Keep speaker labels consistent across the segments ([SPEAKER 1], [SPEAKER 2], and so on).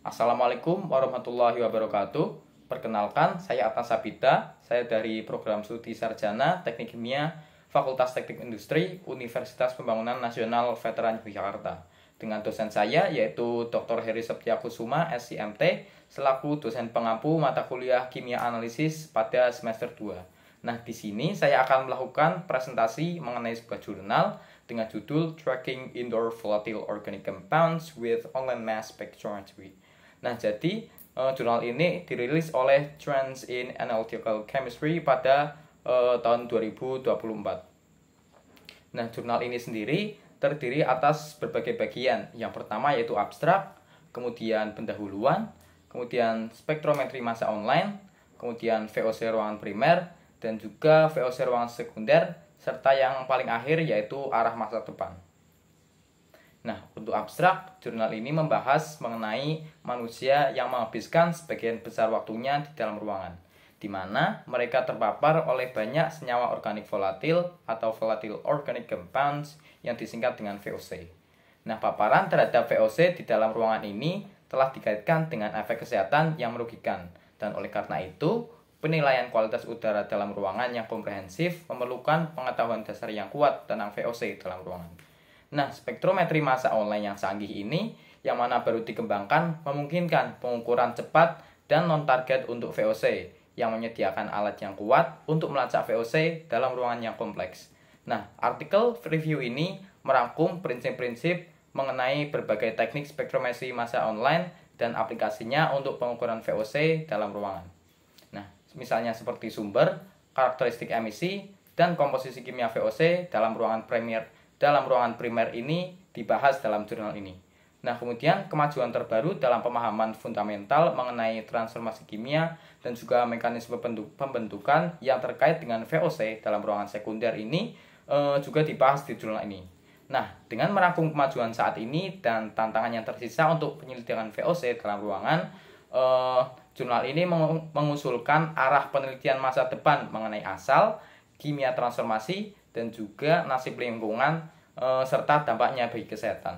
[SPEAKER 1] Assalamualaikum warahmatullahi wabarakatuh. Perkenalkan, saya Atna Sabita. Saya dari program studi sarjana Teknik Kimia Fakultas Teknik Industri Universitas Pembangunan Nasional Veteran Yogyakarta. Dengan dosen saya yaitu Dr. Heri Septiakusuma, SCMT, selaku dosen pengampu mata kuliah Kimia Analisis pada semester 2. Nah, di sini saya akan melakukan presentasi mengenai sebuah jurnal dengan judul Tracking Indoor Volatile Organic Compounds with Online Mass Spectrometry. Nah, jadi jurnal ini dirilis oleh Trends in Analytical Chemistry pada tahun 2024. Nah, jurnal ini sendiri terdiri atas berbagai bagian. Yang pertama yaitu abstrak, kemudian pendahuluan, kemudian spektrometri massa online, kemudian VOC ruangan primer, dan juga VOC ruangan sekunder, serta yang paling akhir yaitu arah masa depan. Nah, untuk abstrak, jurnal ini membahas mengenai manusia yang menghabiskan sebagian besar waktunya di dalam ruangan, di mana mereka terpapar oleh banyak senyawa organik volatil atau volatile organic compounds yang disingkat dengan VOC. Nah, paparan terhadap VOC di dalam ruangan ini telah dikaitkan dengan efek kesehatan yang merugikan, dan oleh karena itu, penilaian kualitas udara dalam ruangan yang komprehensif memerlukan pengetahuan dasar yang kuat tentang VOC dalam ruangan. Nah, spektrometri massa online yang canggih ini, yang mana baru dikembangkan, memungkinkan pengukuran cepat dan non-target untuk VOC, yang menyediakan alat yang kuat untuk melacak VOC dalam ruangan yang kompleks. Nah, artikel review ini merangkum prinsip-prinsip mengenai berbagai teknik spektrometri massa online dan aplikasinya untuk pengukuran VOC dalam ruangan. Nah, misalnya seperti sumber, karakteristik emisi, dan komposisi kimia VOC dalam ruangan primer ini dibahas dalam jurnal ini. Nah, kemudian kemajuan terbaru dalam pemahaman fundamental mengenai transformasi kimia dan juga mekanisme pembentukan yang terkait dengan VOC dalam ruangan sekunder ini juga dibahas di jurnal ini. Nah, dengan merangkum kemajuan saat ini dan tantangan yang tersisa untuk penyelidikan VOC dalam ruangan, jurnal ini mengusulkan arah penelitian masa depan mengenai asal, kimia transformasi, dan juga nasib lingkungan serta dampaknya bagi kesehatan.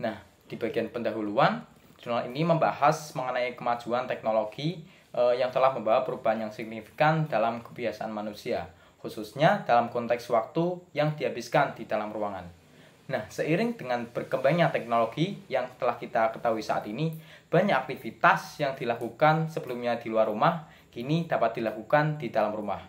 [SPEAKER 1] Nah, di bagian pendahuluan, jurnal ini membahas mengenai kemajuan teknologi yang telah membawa perubahan yang signifikan dalam kebiasaan manusia, khususnya dalam konteks waktu yang dihabiskan di dalam ruangan. Nah, seiring dengan berkembangnya teknologi yang telah kita ketahui saat ini, banyak aktivitas yang dilakukan sebelumnya di luar rumah, kini dapat dilakukan di dalam rumah.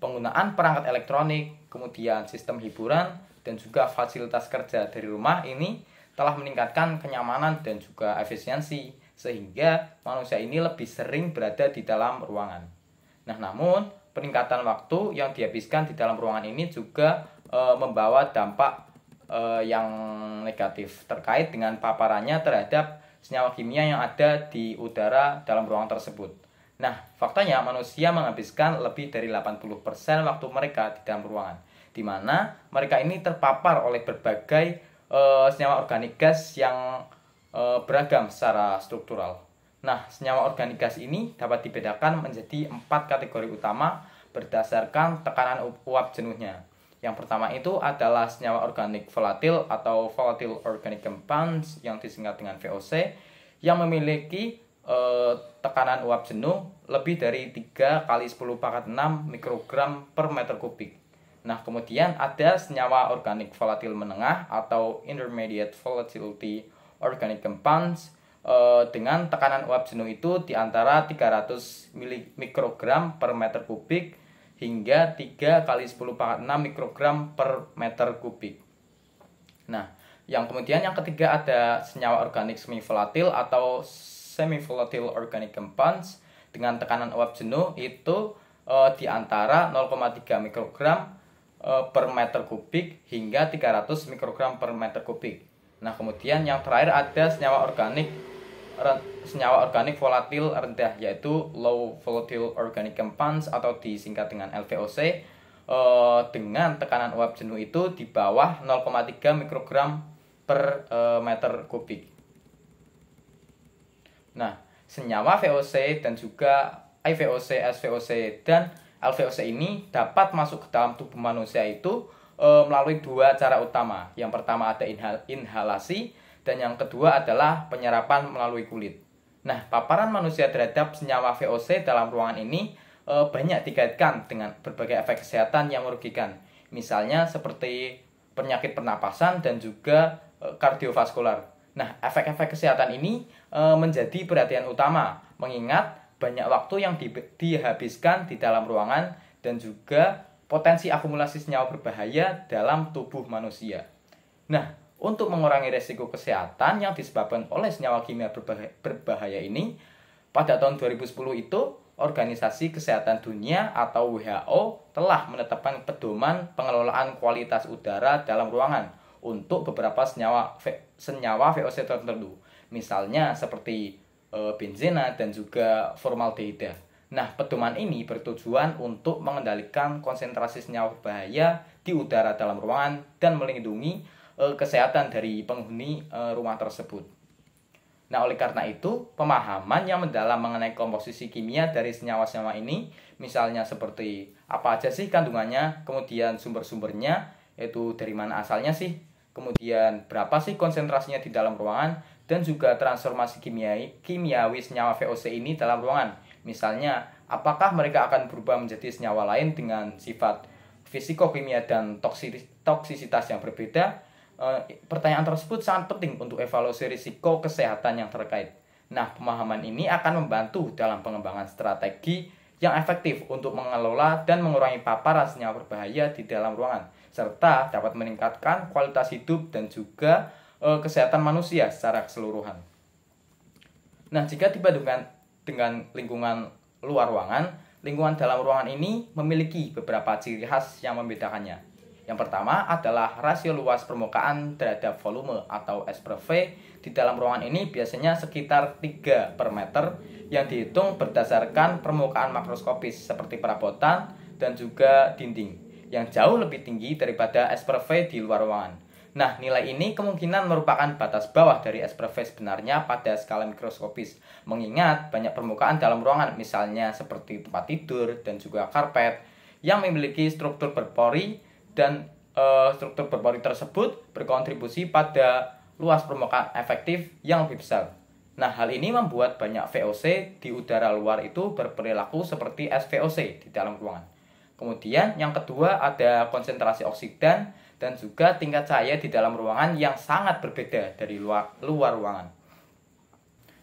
[SPEAKER 1] Penggunaan perangkat elektronik, kemudian sistem hiburan, dan juga fasilitas kerja dari rumah ini telah meningkatkan kenyamanan dan juga efisiensi, sehingga manusia ini lebih sering berada di dalam ruangan. Nah, namun peningkatan waktu yang dihabiskan di dalam ruangan ini juga membawa dampak yang negatif terkait dengan paparannya terhadap senyawa kimia yang ada di udara dalam ruangan tersebut. Nah, faktanya manusia menghabiskan lebih dari 80% waktu mereka di dalam ruangan, di mana mereka ini terpapar oleh berbagai senyawa organik gas yang beragam secara struktural. Nah, senyawa organik gas ini dapat dibedakan menjadi 4 kategori utama berdasarkan tekanan uap jenuhnya. Yang pertama itu adalah senyawa organik volatil atau volatile organic compounds yang disingkat dengan VOC, yang memiliki tekanan uap jenuh lebih dari 3 kali 10 pangkat 6 mikrogram per meter kubik. Nah, kemudian ada senyawa organik volatil menengah atau intermediate volatility organic compounds dengan tekanan uap jenuh itu di antara 300 mikrogram per meter kubik hingga 3 kali 10 pangkat 6 mikrogram per meter kubik. Nah, yang ketiga ada senyawa organik semi volatil atau semi-volatile organic compounds dengan tekanan uap jenuh itu di antara 0,3 mikrogram per meter kubik hingga 300 mikrogram per meter kubik. Nah, kemudian yang terakhir ada senyawa organik volatil rendah, yaitu low volatile organic compounds atau disingkat dengan LVOC dengan tekanan uap jenuh itu di bawah 0,3 mikrogram per meter kubik. Nah, senyawa VOC dan juga IVOC, SVOC, dan LVOC ini dapat masuk ke dalam tubuh manusia itu melalui 2 cara utama. Yang pertama ada inhalasi, Dan yang kedua adalah penyerapan melalui kulit. Nah, paparan manusia terhadap senyawa VOC dalam ruangan ini banyak dikaitkan dengan berbagai efek kesehatan yang merugikan. Misalnya seperti penyakit pernapasan dan juga kardiovaskular. Nah, efek-efek kesehatan ini menjadi perhatian utama, mengingat banyak waktu yang dihabiskan di dalam ruangan dan juga potensi akumulasi senyawa berbahaya dalam tubuh manusia. Nah, untuk mengurangi resiko kesehatan yang disebabkan oleh senyawa kimia berbahaya ini, pada tahun 2010 itu, Organisasi Kesehatan Dunia atau WHO telah menetapkan pedoman pengelolaan kualitas udara dalam ruangan untuk beberapa senyawa VOC tertentu. Misalnya seperti benzena dan juga formaldehida. Nah, pedoman ini bertujuan untuk mengendalikan konsentrasi senyawa berbahaya di udara dalam ruangan dan melindungi kesehatan dari penghuni rumah tersebut. Nah, oleh karena itu, pemahaman yang mendalam mengenai komposisi kimia dari senyawa-senyawa ini, misalnya seperti apa aja sih kandungannya, kemudian sumber-sumbernya, yaitu dari mana asalnya sih, kemudian berapa sih konsentrasinya di dalam ruangan, dan juga transformasi kimiawi senyawa VOC ini dalam ruangan. Misalnya, apakah mereka akan berubah menjadi senyawa lain dengan sifat fisikokimia dan toksisitas yang berbeda? Pertanyaan tersebut sangat penting untuk evaluasi risiko kesehatan yang terkait. Nah, pemahaman ini akan membantu dalam pengembangan strategi yang efektif untuk mengelola dan mengurangi paparan senyawa berbahaya di dalam ruangan, serta dapat meningkatkan kualitas hidup dan juga kesehatan manusia secara keseluruhan. Nah, jika dibandingkan dengan lingkungan luar ruangan, lingkungan dalam ruangan ini memiliki beberapa ciri khas yang membedakannya. Yang pertama adalah rasio luas permukaan terhadap volume atau S per V di dalam ruangan ini biasanya sekitar 3 per meter yang dihitung berdasarkan permukaan makroskopis seperti perabotan dan juga dinding yang jauh lebih tinggi daripada S per V di luar ruangan. Nah, nilai ini kemungkinan merupakan batas bawah dari S per V sebenarnya pada skala mikroskopis, mengingat banyak permukaan dalam ruangan, misalnya seperti tempat tidur dan juga karpet, yang memiliki struktur berpori, dan struktur berpori tersebut berkontribusi pada luas permukaan efektif yang lebih besar. Nah, hal ini membuat banyak VOC di udara luar itu berperilaku seperti SVOC di dalam ruangan. Kemudian yang kedua ada konsentrasi oksidan dan juga tingkat cahaya di dalam ruangan yang sangat berbeda dari luar ruangan.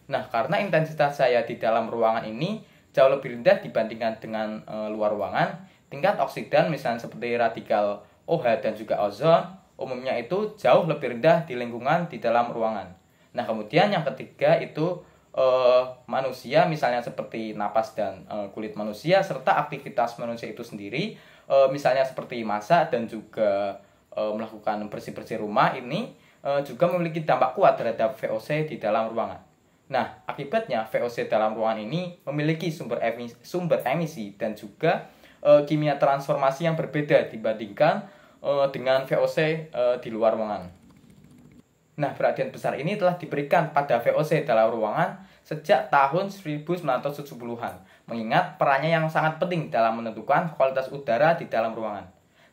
[SPEAKER 1] Nah, karena intensitas cahaya di dalam ruangan ini jauh lebih rendah dibandingkan dengan luar ruangan, tingkat oksidan misalnya seperti radikal OH dan juga ozon umumnya itu jauh lebih rendah di lingkungan di dalam ruangan. Nah, kemudian yang ketiga itu manusia misalnya seperti napas dan kulit manusia serta aktivitas manusia itu sendiri misalnya seperti masak dan juga melakukan bersih-bersih rumah ini juga memiliki dampak kuat terhadap VOC di dalam ruangan. Nah, akibatnya VOC dalam ruangan ini memiliki sumber emisi dan juga kimia transformasi yang berbeda dibandingkan dengan VOC di luar ruangan. Nah, perhatian besar ini telah diberikan pada VOC dalam ruangan sejak tahun 1970-an, mengingat perannya yang sangat penting dalam menentukan kualitas udara di dalam ruangan.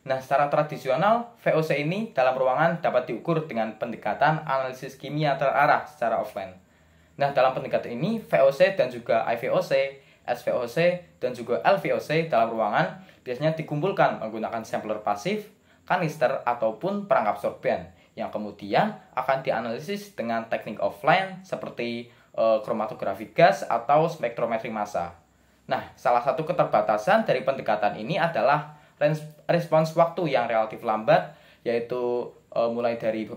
[SPEAKER 1] Nah, secara tradisional, VOC ini dalam ruangan dapat diukur dengan pendekatan analisis kimia terarah secara offline. Nah, dalam pendekatan ini, VOC dan juga IVOC, SVOC, dan juga LVOC dalam ruangan biasanya dikumpulkan menggunakan sampler pasif, kanister, ataupun perangkap sorben yang kemudian akan dianalisis dengan teknik offline seperti kromatografi gas atau spektrometri massa. Nah, salah satu keterbatasan dari pendekatan ini adalah respons waktu yang relatif lambat, yaitu mulai dari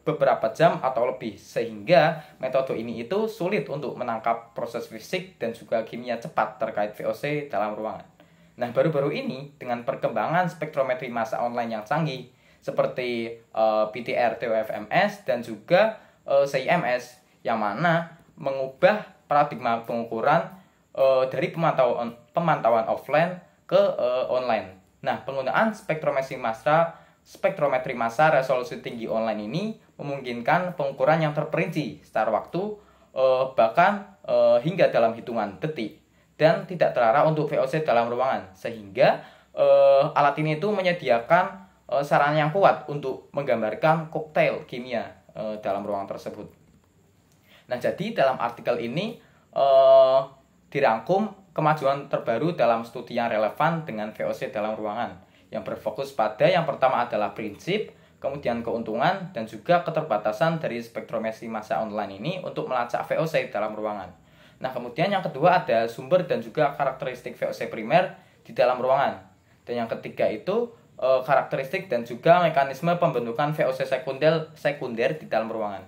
[SPEAKER 1] beberapa jam atau lebih, sehingga metode ini itu sulit untuk menangkap proses fisik dan juga kimia cepat terkait VOC dalam ruangan. Nah, baru-baru ini dengan perkembangan spektrometri massa online yang canggih seperti PTR TOFMS dan juga CIMS yang mana mengubah paradigma pengukuran dari pemantauan offline ke online. Nah, penggunaan spektrometri massa resolusi tinggi online ini memungkinkan pengukuran yang terperinci secara waktu bahkan hingga dalam hitungan detik dan tidak terarah untuk VOC dalam ruangan, sehingga alat ini itu menyediakan sarana yang kuat untuk menggambarkan koktail kimia dalam ruangan tersebut. Nah, jadi dalam artikel ini dirangkum kemajuan terbaru dalam studi yang relevan dengan VOC dalam ruangan, yang berfokus pada yang pertama adalah prinsip, kemudian keuntungan, dan juga keterbatasan dari spektrometri massa online ini untuk melacak VOC dalam ruangan. Nah, kemudian yang kedua ada sumber dan juga karakteristik VOC primer di dalam ruangan. Dan yang ketiga itu karakteristik dan juga mekanisme pembentukan VOC sekunder di dalam ruangan.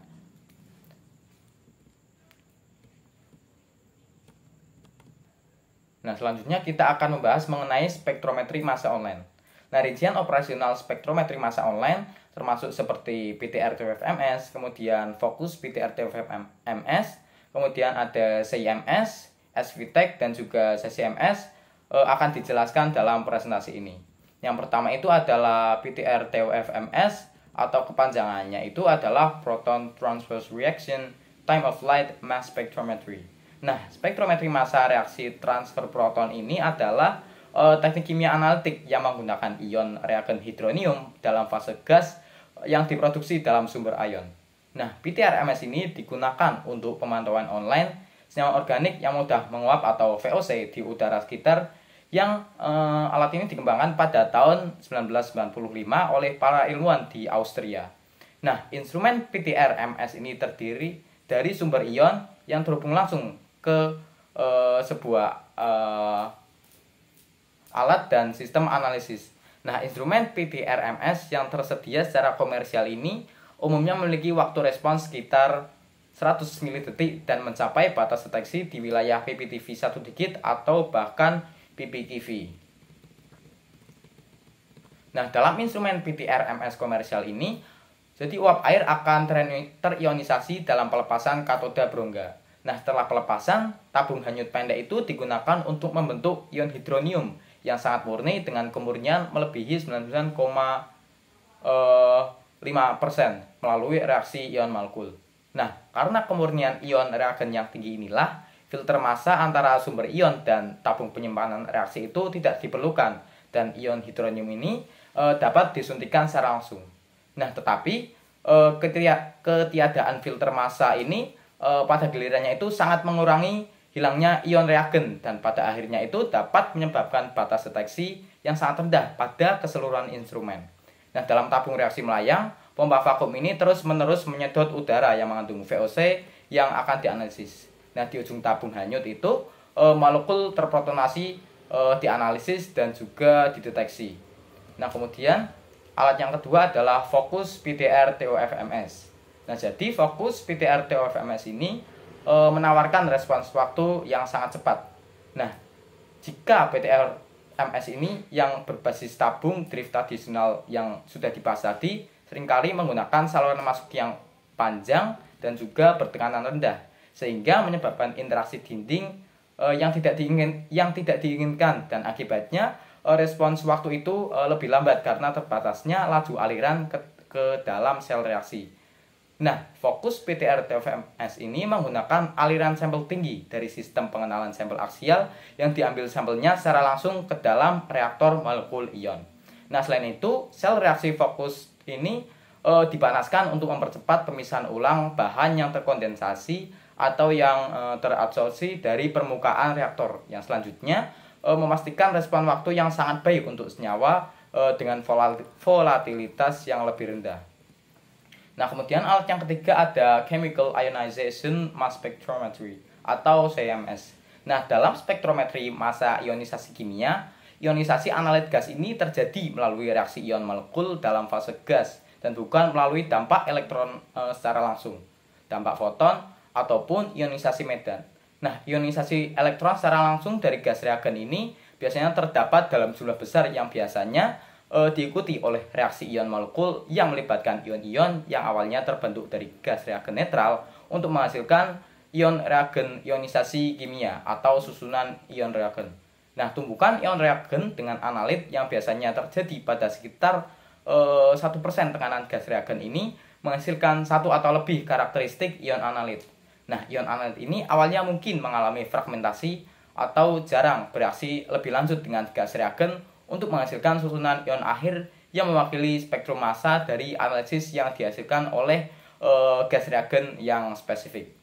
[SPEAKER 1] Nah, selanjutnya kita akan membahas mengenai spektrometri massa online. Nah, rincian operasional spektrometri massa online termasuk seperti PTR-TOF-MS, kemudian fokus PTR-TOF-MS, kemudian ada CIMS, SVTEC, dan juga CCMS akan dijelaskan dalam presentasi ini. Yang pertama itu adalah PTR-TOF-MS atau kepanjangannya itu adalah Proton Transverse Reaction Time of Flight Mass Spectrometry. Nah, spektrometri massa reaksi transfer proton ini adalah teknik kimia analitik yang menggunakan ion reagen hidronium dalam fase gas yang diproduksi dalam sumber ion. Nah, PTR-MS ini digunakan untuk pemantauan online senyawa organik yang mudah menguap atau VOC di udara sekitar yang alat ini dikembangkan pada tahun 1995 oleh para ilmuwan di Austria. Nah, instrumen PTR-MS ini terdiri dari sumber ion yang terhubung langsung ke sebuah alat dan sistem analisis. Nah, instrumen PTR-MS yang tersedia secara komersial ini umumnya memiliki waktu respons sekitar 100 mili-detik dan mencapai batas deteksi di wilayah pptv 1 digit atau bahkan ppkeV. Nah, dalam instrumen PTR-MS komersial ini, jadi uap air akan terionisasi dalam pelepasan katoda berongga. Nah, setelah pelepasan, tabung hanyut pendek itu digunakan untuk membentuk ion hidronium yang sangat murni dengan kemurnian melebihi 99,5% melalui reaksi ion molekul. Nah, karena kemurnian ion reagen yang tinggi inilah, filter massa antara sumber ion dan tabung penyimpanan reaksi itu tidak diperlukan dan ion hidronium ini dapat disuntikan secara langsung. Nah, tetapi ketiadaan filter massa ini pada gilirannya itu sangat mengurangi hilangnya ion reagen dan pada akhirnya itu dapat menyebabkan batas deteksi yang sangat rendah pada keseluruhan instrumen. Nah, dalam tabung reaksi melayang, pompa vakum ini terus-menerus menyedot udara yang mengandung VOC yang akan dianalisis. Nah, di ujung tabung hanyut itu molekul terprotonasi dianalisis dan juga dideteksi. Nah, kemudian alat yang kedua adalah fokus PTR-TOF-MS. Nah, jadi fokus PTR-TOF-MS ini menawarkan respons waktu yang sangat cepat. Nah, jika PTR-MS ini yang berbasis tabung drift tradisional yang sudah dibahas tadi, seringkali menggunakan saluran masuk yang panjang dan juga bertekanan rendah, sehingga menyebabkan interaksi dinding yang tidak diinginkan dan akibatnya respons waktu itu lebih lambat karena terbatasnya laju aliran ke dalam sel reaksi. Nah, fokus PTR-TOF-MS ini menggunakan aliran sampel tinggi dari sistem pengenalan sampel aksial yang diambil sampelnya secara langsung ke dalam reaktor molekul ion. Nah, selain itu, sel reaksi fokus ini dipanaskan untuk mempercepat pemisahan ulang bahan yang terkondensasi atau yang terabsorpsi dari permukaan reaktor yang selanjutnya memastikan respon waktu yang sangat baik untuk senyawa dengan volatilitas yang lebih rendah. Nah, kemudian alat yang ketiga ada Chemical Ionization Mass Spectrometry atau CMS. Nah, dalam spektrometri massa ionisasi kimia, ionisasi analit gas ini terjadi melalui reaksi ion molekul dalam fase gas dan bukan melalui dampak elektron secara langsung, dampak foton ataupun ionisasi medan. Nah, ionisasi elektron secara langsung dari gas reagen ini biasanya terdapat dalam jumlah besar yang biasanya diikuti oleh reaksi ion molekul yang melibatkan ion-ion yang awalnya terbentuk dari gas reagen netral untuk menghasilkan ion reagen ionisasi kimia atau susunan ion reagen. Nah, tumbukan ion reagen dengan analit yang biasanya terjadi pada sekitar 1% tekanan gas reagen ini menghasilkan satu atau lebih karakteristik ion analit. Nah, ion analit ini awalnya mungkin mengalami fragmentasi atau jarang bereaksi lebih lanjut dengan gas reagen untuk menghasilkan susunan ion akhir yang mewakili spektrum massa dari analisis yang dihasilkan oleh gas reagen yang spesifik.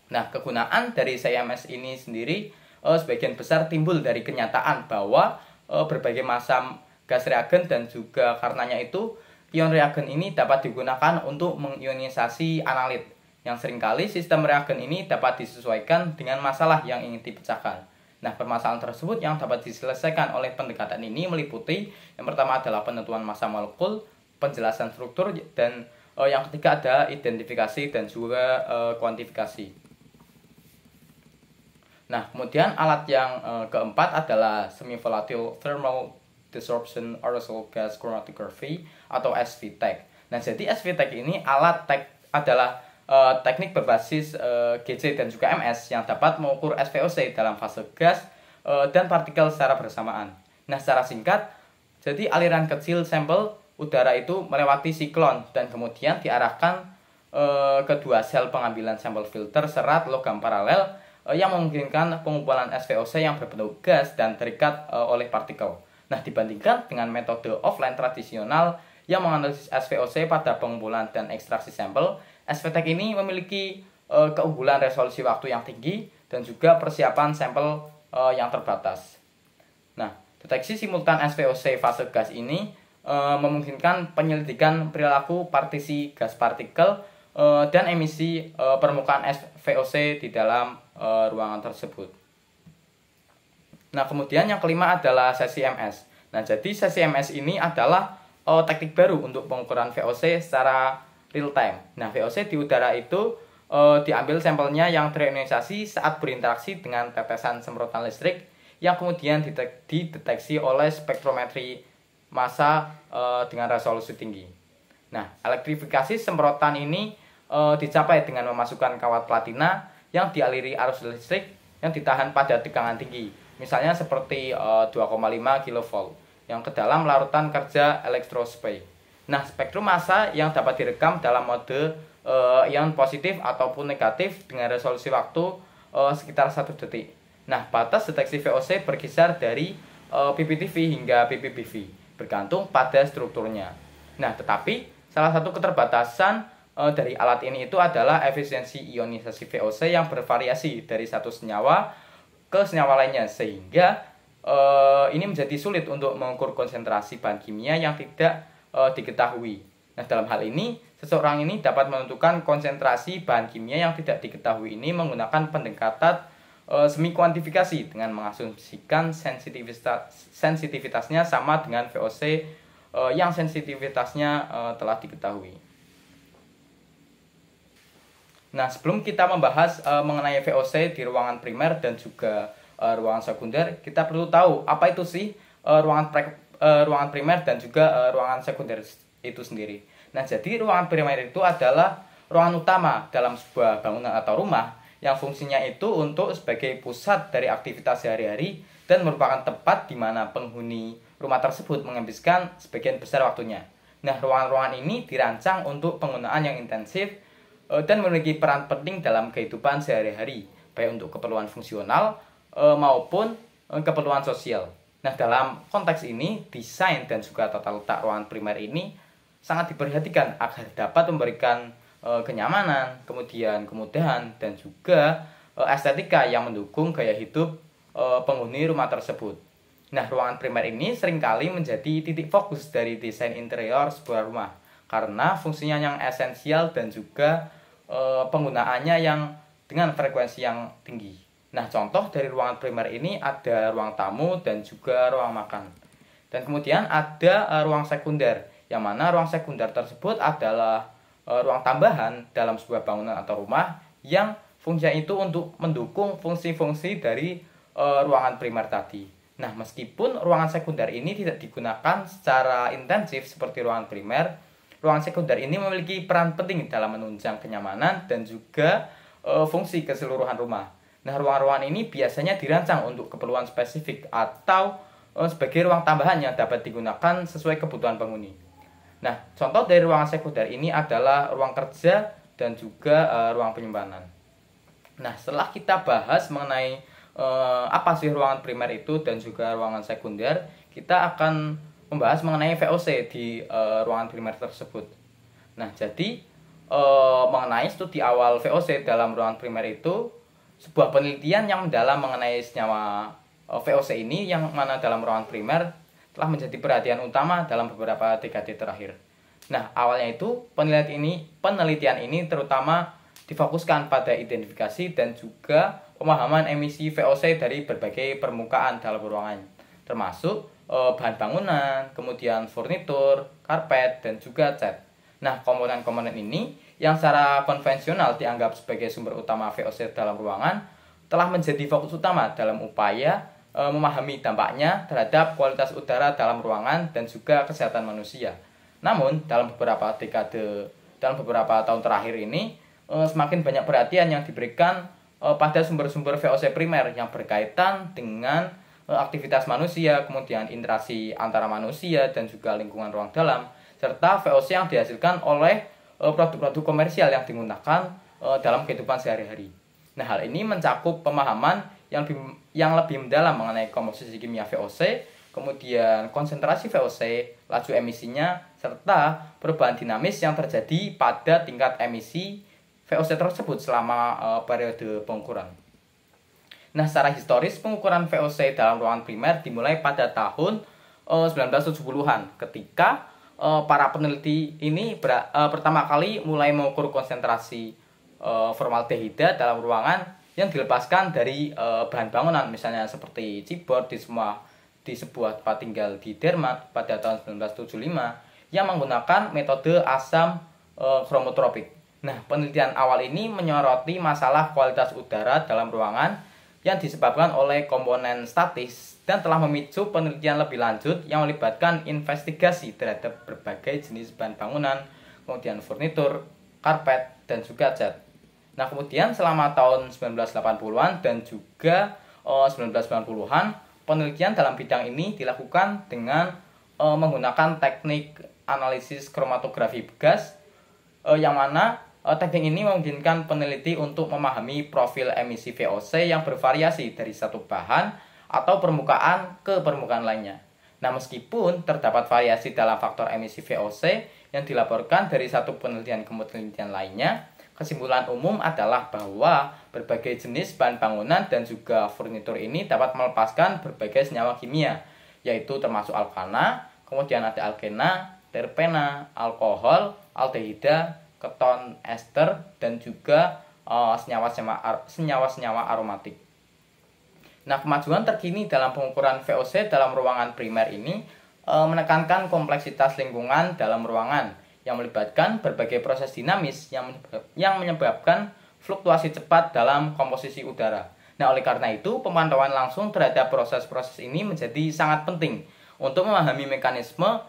[SPEAKER 1] Nah, kegunaan dari CMS ini sendiri sebagian besar timbul dari kenyataan bahwa berbagai macam gas reagen dan juga karenanya itu ion reagen ini dapat digunakan untuk mengionisasi analit, yang seringkali sistem reagen ini dapat disesuaikan dengan masalah yang ingin dipecahkan. Nah, permasalahan tersebut yang dapat diselesaikan oleh pendekatan ini meliputi yang pertama adalah penentuan massa molekul, penjelasan struktur, dan yang ketiga ada identifikasi dan juga kuantifikasi. Nah, kemudian alat yang keempat adalah semi-volatile thermal desorption aerosol gas chromatography atau SVTEC. Nah, jadi SVTEC ini adalah teknik berbasis GC dan juga MS yang dapat mengukur SVOC dalam fase gas dan partikel secara bersamaan. Nah, secara singkat, jadi aliran kecil sampel udara itu melewati siklon dan kemudian diarahkan ke dua sel pengambilan sampel filter serat logam paralel yang memungkinkan pengumpulan SVOC yang berbentuk gas dan terikat oleh partikel. Nah, dibandingkan dengan metode offline tradisional yang menganalisis SVOC pada pengumpulan dan ekstraksi sampel, SVTEC ini memiliki keunggulan resolusi waktu yang tinggi dan juga persiapan sampel yang terbatas. Nah, deteksi simultan SVOC fase gas ini memungkinkan penyelidikan perilaku partisi gas partikel dan emisi permukaan SVOC di dalam ruangan tersebut. Nah, kemudian yang kelima adalah sesi MS. Nah, jadi sesi MS ini adalah teknik baru untuk pengukuran VOC secara real time. Nah, VOC di udara itu diambil sampelnya yang terionisasi saat berinteraksi dengan tetesan semprotan listrik yang kemudian dideteksi oleh spektrometri massa dengan resolusi tinggi. Nah, elektrifikasi semprotan ini dicapai dengan memasukkan kawat platina yang dialiri arus listrik yang ditahan pada tegangan tinggi, misalnya seperti 2,5 kV yang ke dalam larutan kerja elektrospray. Nah, spektrum massa yang dapat direkam dalam mode ion positif ataupun negatif dengan resolusi waktu sekitar 1 detik. Nah, batas deteksi VOC berkisar dari pptv hingga ppbv, bergantung pada strukturnya. Nah, tetapi salah satu keterbatasan dari alat ini itu adalah efisiensi ionisasi VOC yang bervariasi dari satu senyawa ke senyawa lainnya, sehingga ini menjadi sulit untuk mengukur konsentrasi bahan kimia yang tidak diketahui. Nah, dalam hal ini, seseorang ini dapat menentukan konsentrasi bahan kimia yang tidak diketahui ini menggunakan pendekatan semi kuantifikasi dengan mengasumsikan sensitivitasnya sama dengan VOC yang sensitivitasnya telah diketahui. Nah, sebelum kita membahas mengenai VOC di ruangan primer dan juga ruangan sekunder, kita perlu tahu apa itu sih ruangan primer dan juga ruangan sekunder itu sendiri. Nah, jadi ruangan primer itu adalah ruangan utama dalam sebuah bangunan atau rumah yang fungsinya itu untuk sebagai pusat dari aktivitas sehari-hari dan merupakan tempat di mana penghuni rumah tersebut menghabiskan sebagian besar waktunya. Nah, ruangan-ruangan ini dirancang untuk penggunaan yang intensif dan memiliki peran penting dalam kehidupan sehari-hari, baik untuk keperluan fungsional maupun keperluan sosial. Nah, dalam konteks ini, desain dan juga tata letak ruangan primer ini sangat diperhatikan agar dapat memberikan kenyamanan, kemudian kemudahan, dan juga estetika yang mendukung gaya hidup penghuni rumah tersebut. Nah, ruangan primer ini seringkali menjadi titik fokus dari desain interior sebuah rumah karena fungsinya yang esensial dan juga penggunaannya yang dengan frekuensi yang tinggi. Nah, contoh dari ruangan primer ini ada ruang tamu dan juga ruang makan. Dan kemudian ada ruang sekunder, yang mana ruang sekunder tersebut adalah ruang tambahan dalam sebuah bangunan atau rumah yang fungsinya itu untuk mendukung fungsi-fungsi dari ruangan primer tadi. Nah, meskipun ruangan sekunder ini tidak digunakan secara intensif seperti ruangan primer, ruangan sekunder ini memiliki peran penting dalam menunjang kenyamanan dan juga fungsi keseluruhan rumah. Nah, ruangan-ruangan ini biasanya dirancang untuk keperluan spesifik atau sebagai ruang tambahan yang dapat digunakan sesuai kebutuhan penghuni. Nah, contoh dari ruangan sekunder ini adalah ruang kerja dan juga ruang penyimpanan. Nah, setelah kita bahas mengenai apa sih ruangan primer itu dan juga ruangan sekunder, kita akan membahas mengenai VOC di ruangan primer tersebut. Nah, jadi mengenai studi awal VOC dalam ruangan primer itu sebuah penelitian yang mendalam mengenai senyawa VOC ini, yang mana dalam ruangan primer telah menjadi perhatian utama dalam beberapa dekade terakhir. Nah, awalnya itu penelitian ini terutama difokuskan pada identifikasi dan juga pemahaman emisi VOC dari berbagai permukaan dalam ruangan, termasuk bahan bangunan, kemudian furnitur, karpet, dan juga cat. Nah, komponen-komponen ini yang secara konvensional dianggap sebagai sumber utama VOC dalam ruangan telah menjadi fokus utama dalam upaya memahami dampaknya terhadap kualitas udara dalam ruangan dan juga kesehatan manusia. Namun, dalam beberapa tahun terakhir ini, semakin banyak perhatian yang diberikan pada sumber-sumber VOC primer yang berkaitan dengan aktivitas manusia, kemudian interaksi antara manusia dan juga lingkungan ruang dalam, serta VOC yang dihasilkan oleh produk-produk komersial yang digunakan dalam kehidupan sehari-hari. Nah, hal ini mencakup pemahaman yang lebih mendalam mengenai komposisi kimia VOC, kemudian konsentrasi VOC, laju emisinya, serta perubahan dinamis yang terjadi pada tingkat emisi VOC tersebut selama periode pengukuran. Nah, secara historis pengukuran VOC dalam ruangan primer dimulai pada tahun 1970-an ketika para peneliti ini pertama kali mulai mengukur konsentrasi formaldehida dalam ruangan yang dilepaskan dari bahan bangunan, misalnya seperti cibor di sebuah tempat tinggal di Denmark pada tahun 1975 yang menggunakan metode asam kromotropik. Nah, penelitian awal ini menyoroti masalah kualitas udara dalam ruangan yang disebabkan oleh komponen statis dan telah memicu penelitian lebih lanjut yang melibatkan investigasi terhadap berbagai jenis bahan bangunan, kemudian furnitur, karpet, dan juga cat. Nah, kemudian selama tahun 1980-an dan juga 1990-an, penelitian dalam bidang ini dilakukan dengan menggunakan teknik analisis kromatografi gas, yang mana teknik ini memungkinkan peneliti untuk memahami profil emisi VOC yang bervariasi dari satu bahan atau permukaan ke permukaan lainnya. Nah, meskipun terdapat variasi dalam faktor emisi VOC yang dilaporkan dari satu penelitian ke penelitian lainnya, kesimpulan umum adalah bahwa berbagai jenis bahan bangunan dan juga furnitur ini dapat melepaskan berbagai senyawa kimia, yaitu termasuk alkana, kemudian ada alkena, terpena, alkohol, aldehida, keton, ester, dan juga senyawa-senyawa aromatik. Nah, kemajuan terkini dalam pengukuran VOC dalam ruangan primer ini menekankan kompleksitas lingkungan dalam ruangan yang melibatkan berbagai proses dinamis yang menyebabkan fluktuasi cepat dalam komposisi udara. Nah, oleh karena itu, pemantauan langsung terhadap proses-proses ini menjadi sangat penting untuk memahami mekanisme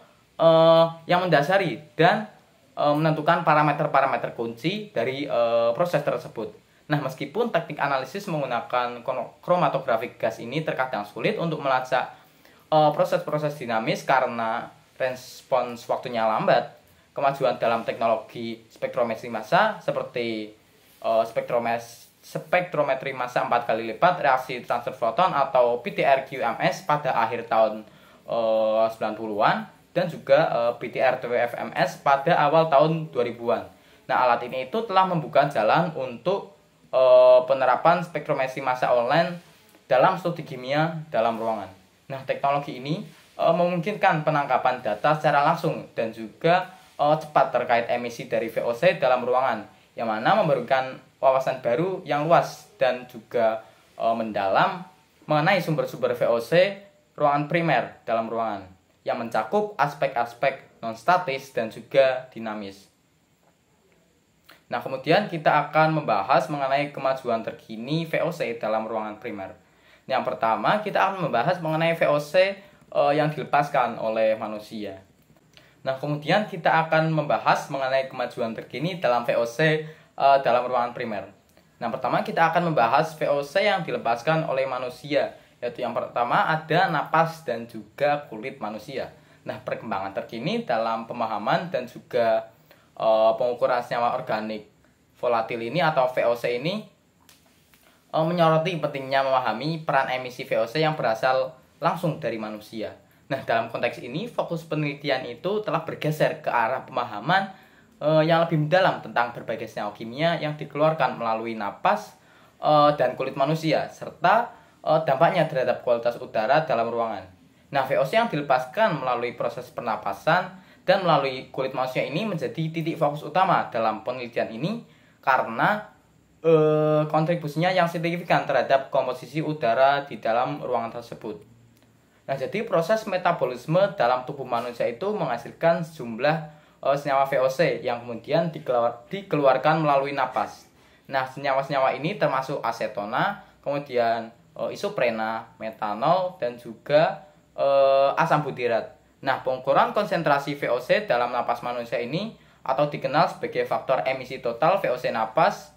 [SPEAKER 1] yang mendasari dan menentukan parameter-parameter kunci dari proses tersebut. Nah, meskipun teknik analisis menggunakan kromatografik gas ini terkadang sulit untuk melacak proses-proses dinamis karena respons waktunya lambat, kemajuan dalam teknologi spektrometri massa seperti spektrometri massa 4 kali lipat reaksi transfer foton atau PTR-QMS pada akhir tahun 90-an dan juga PTR-TWFMS pada awal tahun 2000-an. Nah, alat ini itu telah membuka jalan untuk penerapan spektrometri massa online dalam studi kimia dalam ruangan. Nah, teknologi ini memungkinkan penangkapan data secara langsung dan juga cepat terkait emisi dari VOC dalam ruangan, yang mana memberikan wawasan baru yang luas dan juga mendalam mengenai sumber-sumber VOC ruangan primer dalam ruangan yang mencakup aspek-aspek non-statis dan juga dinamis. Nah, kemudian kita akan membahas mengenai kemajuan terkini VOC dalam ruangan primer. Yang pertama, kita akan membahas mengenai VOC yang dilepaskan oleh manusia. Nah, kemudian kita akan membahas mengenai kemajuan terkini dalam VOC dalam ruangan primer. Nah, pertama kita akan membahas VOC yang dilepaskan oleh manusia, yaitu yang pertama ada napas dan juga kulit manusia. Nah, perkembangan terkini dalam pemahaman dan juga pengukuran senyawa organik volatil ini atau VOC ini menyoroti pentingnya memahami peran emisi VOC yang berasal langsung dari manusia. Nah, dalam konteks ini fokus penelitian itu telah bergeser ke arah pemahaman yang lebih mendalam tentang berbagai senyawa kimia yang dikeluarkan melalui napas dan kulit manusia, serta dampaknya terhadap kualitas udara dalam ruangan. Nah, VOC yang dilepaskan melalui proses pernapasan dan melalui kulit manusia ini menjadi titik fokus utama dalam penelitian ini karena kontribusinya yang signifikan terhadap komposisi udara di dalam ruangan tersebut. Nah, jadi proses metabolisme dalam tubuh manusia itu menghasilkan sejumlah senyawa VOC yang kemudian dikeluarkan melalui napas. Nah, senyawa-senyawa ini termasuk asetona, kemudian isoprena, metanol, dan juga asam butirat. Nah, pengukuran konsentrasi VOC dalam napas manusia ini atau dikenal sebagai faktor emisi total VOC napas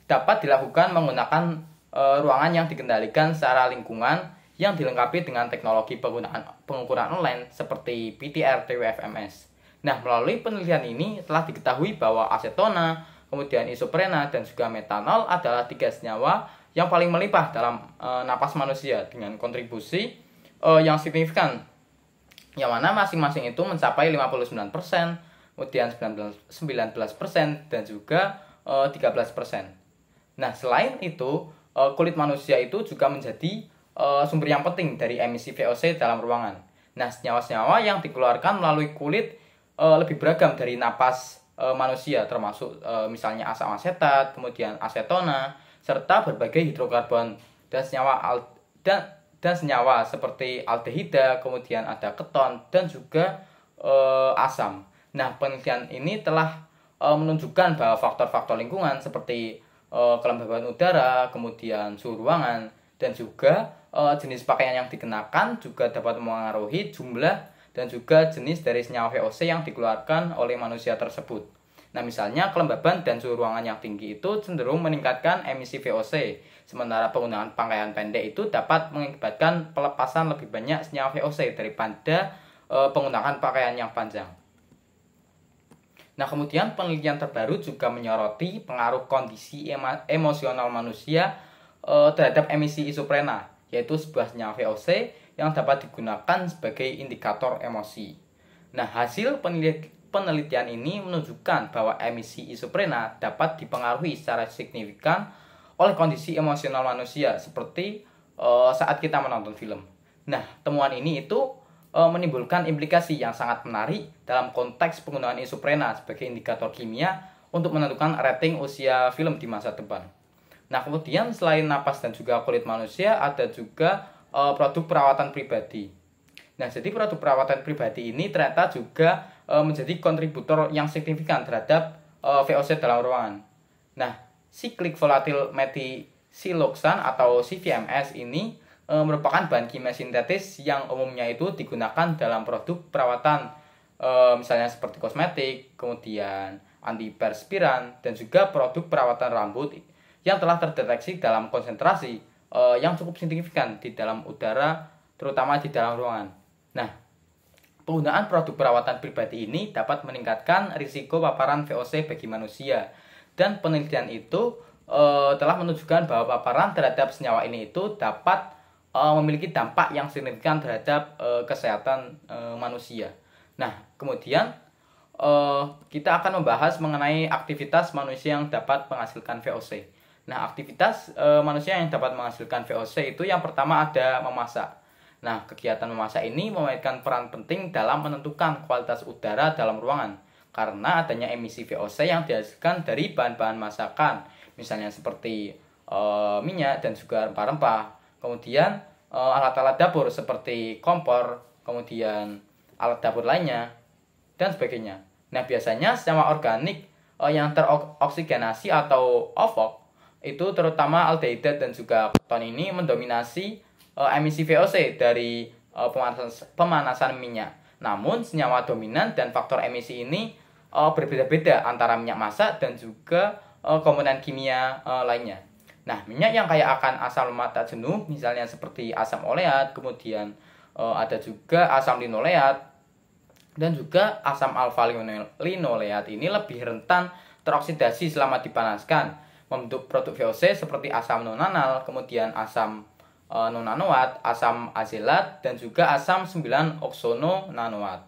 [SPEAKER 1] dapat dilakukan menggunakan ruangan yang dikendalikan secara lingkungan yang dilengkapi dengan teknologi pengukuran online seperti PTR TWFMS. Nah, melalui penelitian ini telah diketahui bahwa asetona, kemudian isoprena, dan juga metanol adalah 3 senyawa yang paling melimpah dalam napas manusia dengan kontribusi yang signifikan, yang mana masing-masing itu mencapai 59%, kemudian 19%, dan juga 13%. Nah, selain itu, kulit manusia itu juga menjadi sumber yang penting dari emisi VOC dalam ruangan. Nah, senyawa-senyawa yang dikeluarkan melalui kulit lebih beragam dari napas manusia, termasuk misalnya asam asetat, kemudian asetona, serta berbagai hidrokarbon dan senyawa seperti aldehida, kemudian ada keton dan juga asam. Nah, penelitian ini telah menunjukkan bahwa faktor-faktor lingkungan seperti kelembaban udara, kemudian suhu ruangan, dan juga jenis pakaian yang dikenakan juga dapat mengaruhi jumlah dan juga jenis dari senyawa VOC yang dikeluarkan oleh manusia tersebut. Nah, misalnya kelembaban dan suhu ruangan yang tinggi itu cenderung meningkatkan emisi VOC, sementara penggunaan pakaian pendek itu dapat mengakibatkan pelepasan lebih banyak senyawa VOC daripada penggunaan pakaian yang panjang. Nah, kemudian penelitian terbaru juga menyoroti pengaruh kondisi emosional manusia terhadap emisi isoprena, yaitu sebuah senyawa VOC yang dapat digunakan sebagai indikator emosi. Nah, hasil penelitian ini menunjukkan bahwa emisi isoprena dapat dipengaruhi secara signifikan oleh kondisi emosional manusia, seperti saat kita menonton film. Nah, temuan ini itu menimbulkan implikasi yang sangat menarik dalam konteks penggunaan isoprena sebagai indikator kimia untuk menentukan rating usia film di masa depan. Nah, kemudian selain napas dan juga kulit manusia, ada juga produk perawatan pribadi. Nah, jadi produk perawatan pribadi ini ternyata juga menjadi kontributor yang signifikan terhadap VOC dalam ruangan. Nah, cyclic volatile methicillocyan atau CVMS ini merupakan bahan kimia sintetis yang umumnya itu digunakan dalam produk perawatan, misalnya seperti kosmetik, kemudian antiperspiran, dan juga produk perawatan rambut yang telah terdeteksi dalam konsentrasi yang cukup signifikan di dalam udara, terutama di dalam ruangan. Nah, penggunaan produk perawatan pribadi ini dapat meningkatkan risiko paparan VOC bagi manusia, dan penelitian itu telah menunjukkan bahwa paparan terhadap senyawa ini itu dapat memiliki dampak yang signifikan terhadap kesehatan manusia. Nah, kemudian kita akan membahas mengenai aktivitas manusia yang dapat menghasilkan VOC. Nah, aktivitas manusia yang dapat menghasilkan VOC itu yang pertama ada memasak. Nah, kegiatan memasak ini memainkan peran penting dalam menentukan kualitas udara dalam ruangan karena adanya emisi VOC yang dihasilkan dari bahan-bahan masakan, misalnya seperti minyak dan juga rempah-rempah. Kemudian alat-alat dapur seperti kompor, kemudian alat dapur lainnya, dan sebagainya. Nah, biasanya senyawa organik yang teroksigenasi atau OVOC itu terutama aldehida dan juga keton ini mendominasi emisi VOC dari pemanasan minyak. Namun, senyawa dominan dan faktor emisi ini berbeda-beda antara minyak masak dan juga komponen kimia lainnya. Nah, minyak yang kaya akan asam lemak tak jenuh, misalnya seperti asam oleat, kemudian ada juga asam linoleat, dan juga asam alfa linoleat ini lebih rentan teroksidasi selama dipanaskan, membentuk produk VOC seperti asam nonanal, kemudian asam nonanoat, asam azelat, dan juga asam 9-oksononanoat.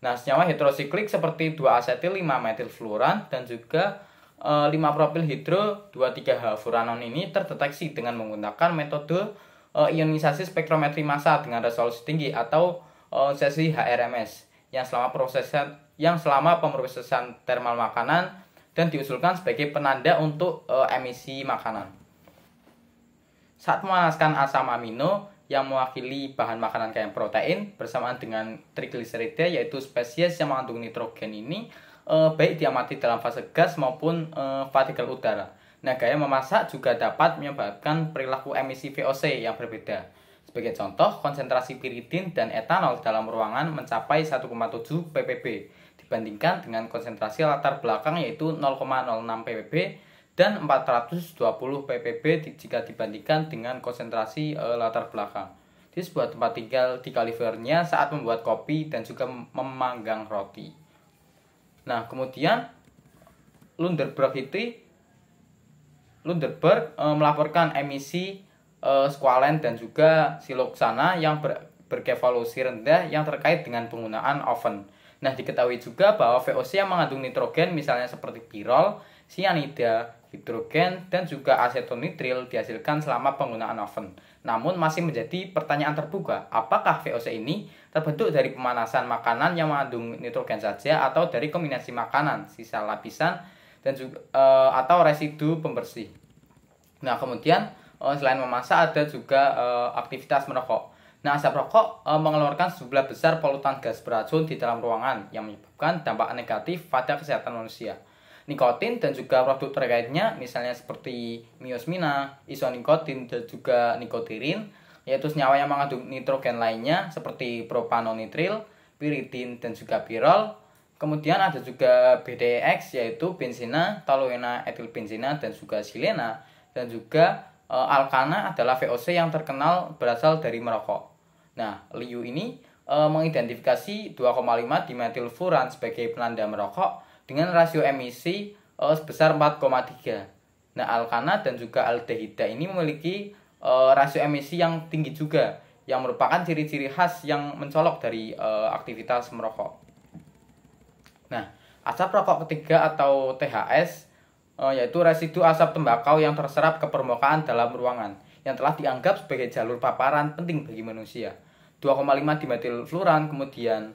[SPEAKER 1] Nah, senyawa hidrosiklik seperti 2-asetil 5-metilfluoran dan juga 5-propil hidro 2,3-H-furanon ini terdeteksi dengan menggunakan metode ionisasi spektrometri massa dengan resolusi tinggi atau sesi HRMS yang selama pemrosesan termal makanan dan diusulkan sebagai penanda untuk emisi makanan. Saat memanaskan asam amino yang mewakili bahan makanan kayak protein bersamaan dengan trigliserida yaitu spesies yang mengandung nitrogen ini baik diamati dalam fase gas maupun partikel udara. Nah, gaya memasak juga dapat menyebabkan perilaku emisi VOC yang berbeda. Sebagai contoh, konsentrasi piridin dan etanol dalam ruangan mencapai 1,7 ppb dibandingkan dengan konsentrasi latar belakang yaitu 0,06 ppb dan 420 ppb jika dibandingkan dengan konsentrasi latar belakang di sebuah tempat tinggal di California saat membuat kopi dan juga memanggang roti. Nah, kemudian Lundeberg melaporkan emisi squalene dan juga siloxana yang berkevaluasi rendah yang terkait dengan penggunaan oven. Nah, diketahui juga bahwa VOC yang mengandung nitrogen misalnya seperti pirol, sianida, hidrogen, dan juga asetonitril dihasilkan selama penggunaan oven. Namun masih menjadi pertanyaan terbuka, apakah VOC ini terbentuk dari pemanasan makanan yang mengandung nitrogen saja atau dari kombinasi makanan, sisa lapisan, dan juga atau residu pembersih. Nah, kemudian selain memasak ada juga aktivitas merokok. Nah, asap rokok mengeluarkan sejumlah besar polutan gas beracun di dalam ruangan yang menyebabkan dampak negatif pada kesehatan manusia. Nikotin dan juga produk terkaitnya misalnya seperti miosmina, isonikotin dan juga nikotirin, yaitu senyawa yang mengandung nitrogen lainnya seperti propanonitril, piridin dan juga pirol. Kemudian ada juga BDX yaitu benzina, toluena etilbenzina dan juga silena, dan juga alkana adalah VOC yang terkenal berasal dari merokok. Nah, Liu ini mengidentifikasi 2,5 dimetilfuran sebagai penanda merokok dengan rasio emisi sebesar 4,3. Nah, alkana dan juga aldehida ini memiliki rasio emisi yang tinggi juga, yang merupakan ciri-ciri khas yang mencolok dari aktivitas merokok. Nah, asap rokok ketiga atau THS yaitu residu asap tembakau yang terserap ke permukaan dalam ruangan yang telah dianggap sebagai jalur paparan penting bagi manusia. 2,5 dimetilfluran, kemudian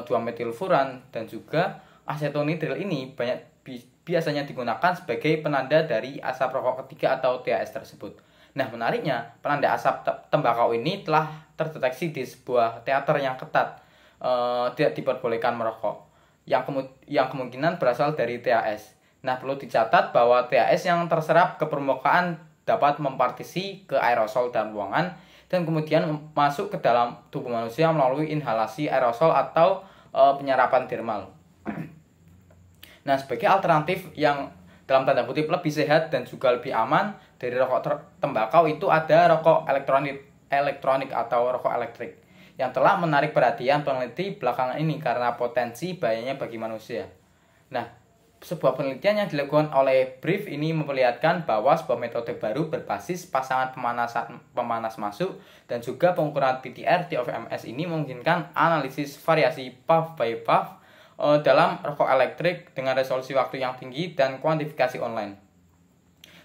[SPEAKER 1] 2-metilfuran dan juga asetonitril ini biasanya digunakan sebagai penanda dari asap rokok ketiga atau THS tersebut. Nah, menariknya, penanda asap tembakau ini telah terdeteksi di sebuah teater yang ketat tidak diperbolehkan merokok yang kemungkinan berasal dari THS. Nah, perlu dicatat bahwa THS yang terserap ke permukaan dapat mempartisi ke aerosol dalam ruangan dan kemudian masuk ke dalam tubuh manusia melalui inhalasi aerosol atau penyerapan dermal. Nah, sebagai alternatif yang dalam tanda kutip lebih sehat dan juga lebih aman dari rokok tembakau itu ada rokok elektronik atau rokok elektrik yang telah menarik perhatian peneliti belakangan ini karena potensi bahayanya bagi manusia. Nah, sebuah penelitian yang dilakukan oleh Brief ini memperlihatkan bahwa sebuah metode baru berbasis pasangan pemanas masuk dan juga pengukuran PTR TOFMS ini memungkinkan analisis variasi puff by puff dalam rokok elektrik dengan resolusi waktu yang tinggi dan kuantifikasi online.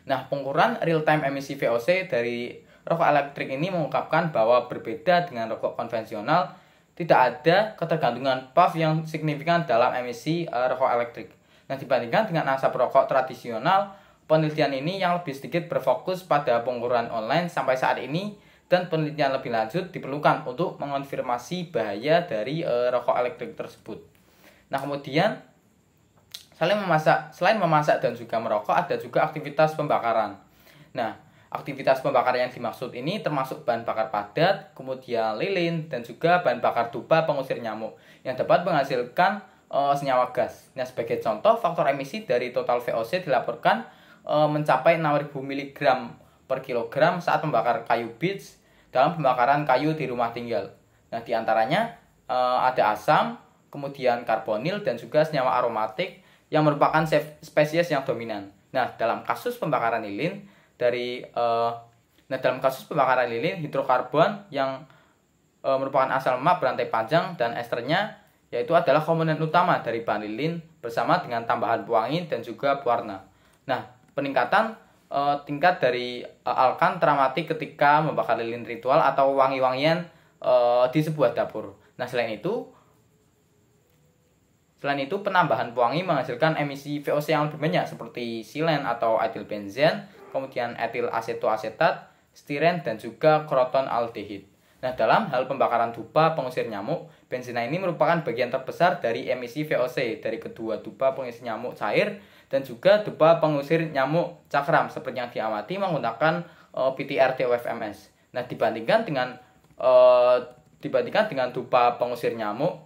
[SPEAKER 1] Nah, pengukuran real-time emisi VOC dari rokok elektrik ini mengungkapkan bahwa berbeda dengan rokok konvensional, tidak ada ketergantungan puff yang signifikan dalam emisi rokok elektrik. Nah, dibandingkan dengan asap rokok tradisional, penelitian ini yang lebih sedikit berfokus pada pengukuran online sampai saat ini dan penelitian lebih lanjut diperlukan untuk mengonfirmasi bahaya dari rokok elektrik tersebut. Nah, kemudian selain memasak dan juga merokok ada juga aktivitas pembakaran. Nah, aktivitas pembakaran yang dimaksud ini termasuk bahan bakar padat, kemudian lilin dan juga bahan bakar dupa pengusir nyamuk yang dapat menghasilkan senyawa gas. Nah, sebagai contoh, faktor emisi dari total VOC dilaporkan mencapai 6.000 mg per kilogram saat membakar kayu beech dalam pembakaran kayu di rumah tinggal. Nah, diantaranya ada asam, kemudian karbonil dan juga senyawa aromatik yang merupakan spesies yang dominan. Nah, dalam kasus pembakaran lilin hidrokarbon yang merupakan asam lemak berantai panjang dan esternya yaitu adalah komponen utama dari bahan lilin bersama dengan tambahan pewangi dan juga pewarna. Nah, peningkatan tingkat dari alkan teramati ketika membakar lilin ritual atau wangi-wangian di sebuah dapur. Nah, selain itu penambahan pewangi menghasilkan emisi VOC yang lebih banyak seperti silen atau etilbenzen, kemudian etil asetoasetat, stiren, dan juga kroton aldehid. Nah, dalam hal pembakaran dupa pengusir nyamuk, benzena ini merupakan bagian terbesar dari emisi VOC dari kedua dupa pengusir nyamuk cair dan juga dupa pengusir nyamuk cakram seperti yang diamati menggunakan PTR TOFMS. Nah, dibandingkan dengan dupa pengusir nyamuk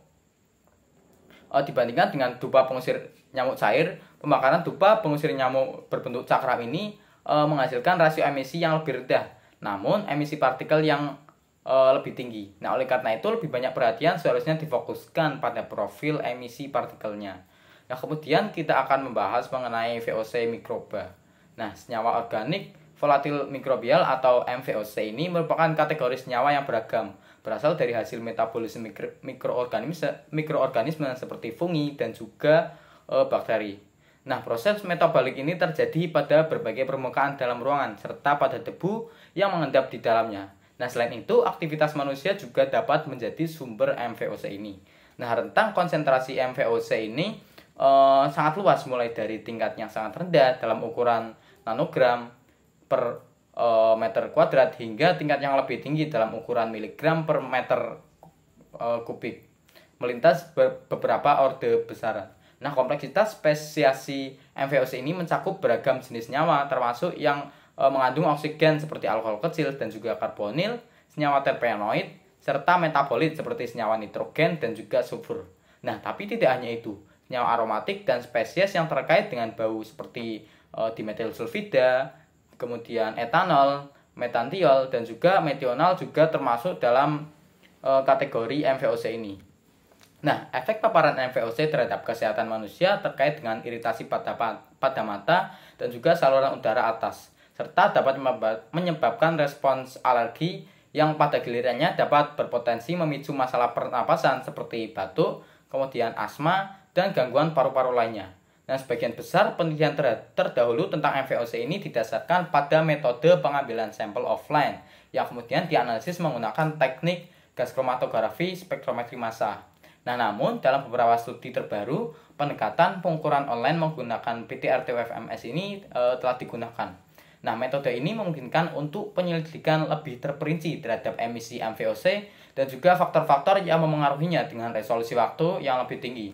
[SPEAKER 1] cair, pembakaran dupa pengusir nyamuk berbentuk cakram ini menghasilkan rasio emisi yang lebih rendah, namun emisi partikel yang lebih tinggi. Nah, oleh karena itu lebih banyak perhatian seharusnya difokuskan pada profil emisi partikelnya. Nah, kemudian kita akan membahas mengenai VOC mikroba. Nah, senyawa organik volatil mikrobial atau MVOC ini merupakan kategori senyawa yang beragam, berasal dari hasil metabolisme mikroorganisme seperti fungi dan juga bakteri. Nah, proses metabolik ini terjadi pada berbagai permukaan dalam ruangan serta pada debu yang mengendap di dalamnya. Nah, selain itu, aktivitas manusia juga dapat menjadi sumber MVOC ini. Nah, rentang konsentrasi MVOC ini sangat luas, mulai dari tingkat yang sangat rendah dalam ukuran nanogram per meter kuadrat hingga tingkat yang lebih tinggi dalam ukuran miligram per meter kubik, melintas beberapa orde besaran. Nah, kompleksitas spesiasi MVOC ini mencakup beragam jenis senyawa, termasuk yang mengandung oksigen seperti alkohol kecil dan juga karbonil, senyawa terpenoid, serta metabolit seperti senyawa nitrogen dan juga sulfur. Nah, tapi tidak hanya itu, senyawa aromatik dan spesies yang terkait dengan bau seperti dimetil sulfida, kemudian etanol, metantiol, dan juga metional juga termasuk dalam kategori MVOC ini. Nah, efek paparan MVOC terhadap kesehatan manusia terkait dengan iritasi pada mata dan juga saluran udara atas, serta dapat menyebabkan respons alergi yang pada gilirannya dapat berpotensi memicu masalah pernapasan seperti batuk, kemudian asma, dan gangguan paru-paru lainnya. Nah, sebagian besar penelitian terdahulu tentang MVOC ini didasarkan pada metode pengambilan sampel offline yang kemudian dianalisis menggunakan teknik gas kromatografi spektrometri massa. Nah, namun dalam beberapa studi terbaru, pendekatan pengukuran online menggunakan PTR-TOFMS ini telah digunakan. Nah, metode ini memungkinkan untuk penyelidikan lebih terperinci terhadap emisi MVOC dan juga faktor-faktor yang memengaruhinya dengan resolusi waktu yang lebih tinggi.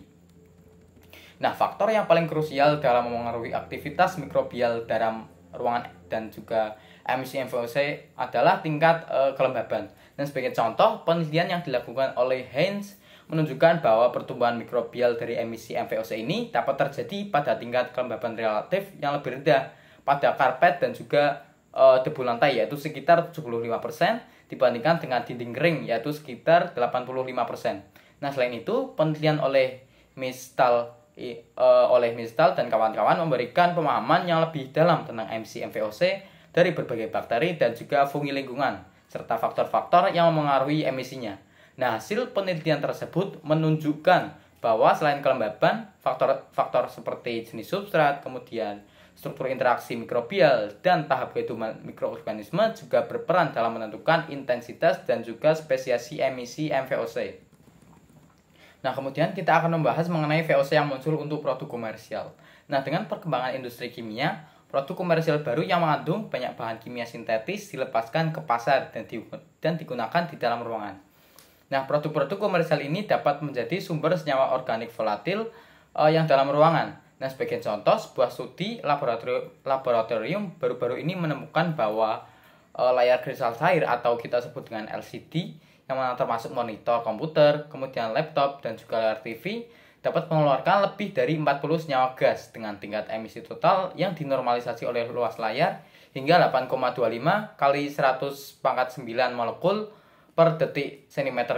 [SPEAKER 1] Nah, faktor yang paling krusial dalam memengaruhi aktivitas mikrobial dalam ruangan dan juga emisi MVOC adalah tingkat kelembaban. Dan sebagai contoh, penelitian yang dilakukan oleh Heinz menunjukkan bahwa pertumbuhan mikrobial dari emisi MVOC ini dapat terjadi pada tingkat kelembaban relatif yang lebih rendah pada karpet dan juga debu lantai, yaitu sekitar 75% dibandingkan dengan dinding kering, yaitu sekitar 85%. Nah, selain itu, penelitian oleh Mistal dan kawan-kawan memberikan pemahaman yang lebih dalam tentang emisi MVOC dari berbagai bakteri dan juga fungi lingkungan, serta faktor-faktor yang memengaruhi emisinya. Nah, hasil penelitian tersebut menunjukkan bahwa selain kelembaban, faktor-faktor seperti jenis substrat, kemudian struktur interaksi mikrobial, dan tahap kehidupan mikroorganisme juga berperan dalam menentukan intensitas dan juga spesiasi emisi MVOC. Nah, kemudian kita akan membahas mengenai VOC yang muncul untuk produk komersial. Nah, dengan perkembangan industri kimia, produk komersial baru yang mengandung banyak bahan kimia sintetis dilepaskan ke pasar dan digunakan di dalam ruangan. Nah, produk-produk komersial ini dapat menjadi sumber senyawa organik volatil yang dalam ruangan. Nah, sebagai contoh, sebuah studi laboratorium baru-baru ini menemukan bahwa layar kristal cair atau kita sebut dengan LCD, yang mana termasuk monitor komputer, kemudian laptop, dan juga layar TV, dapat mengeluarkan lebih dari 40 senyawa gas dengan tingkat emisi total yang dinormalisasi oleh luas layar hingga 8,25 kali 100⁹ molekul per detik cm².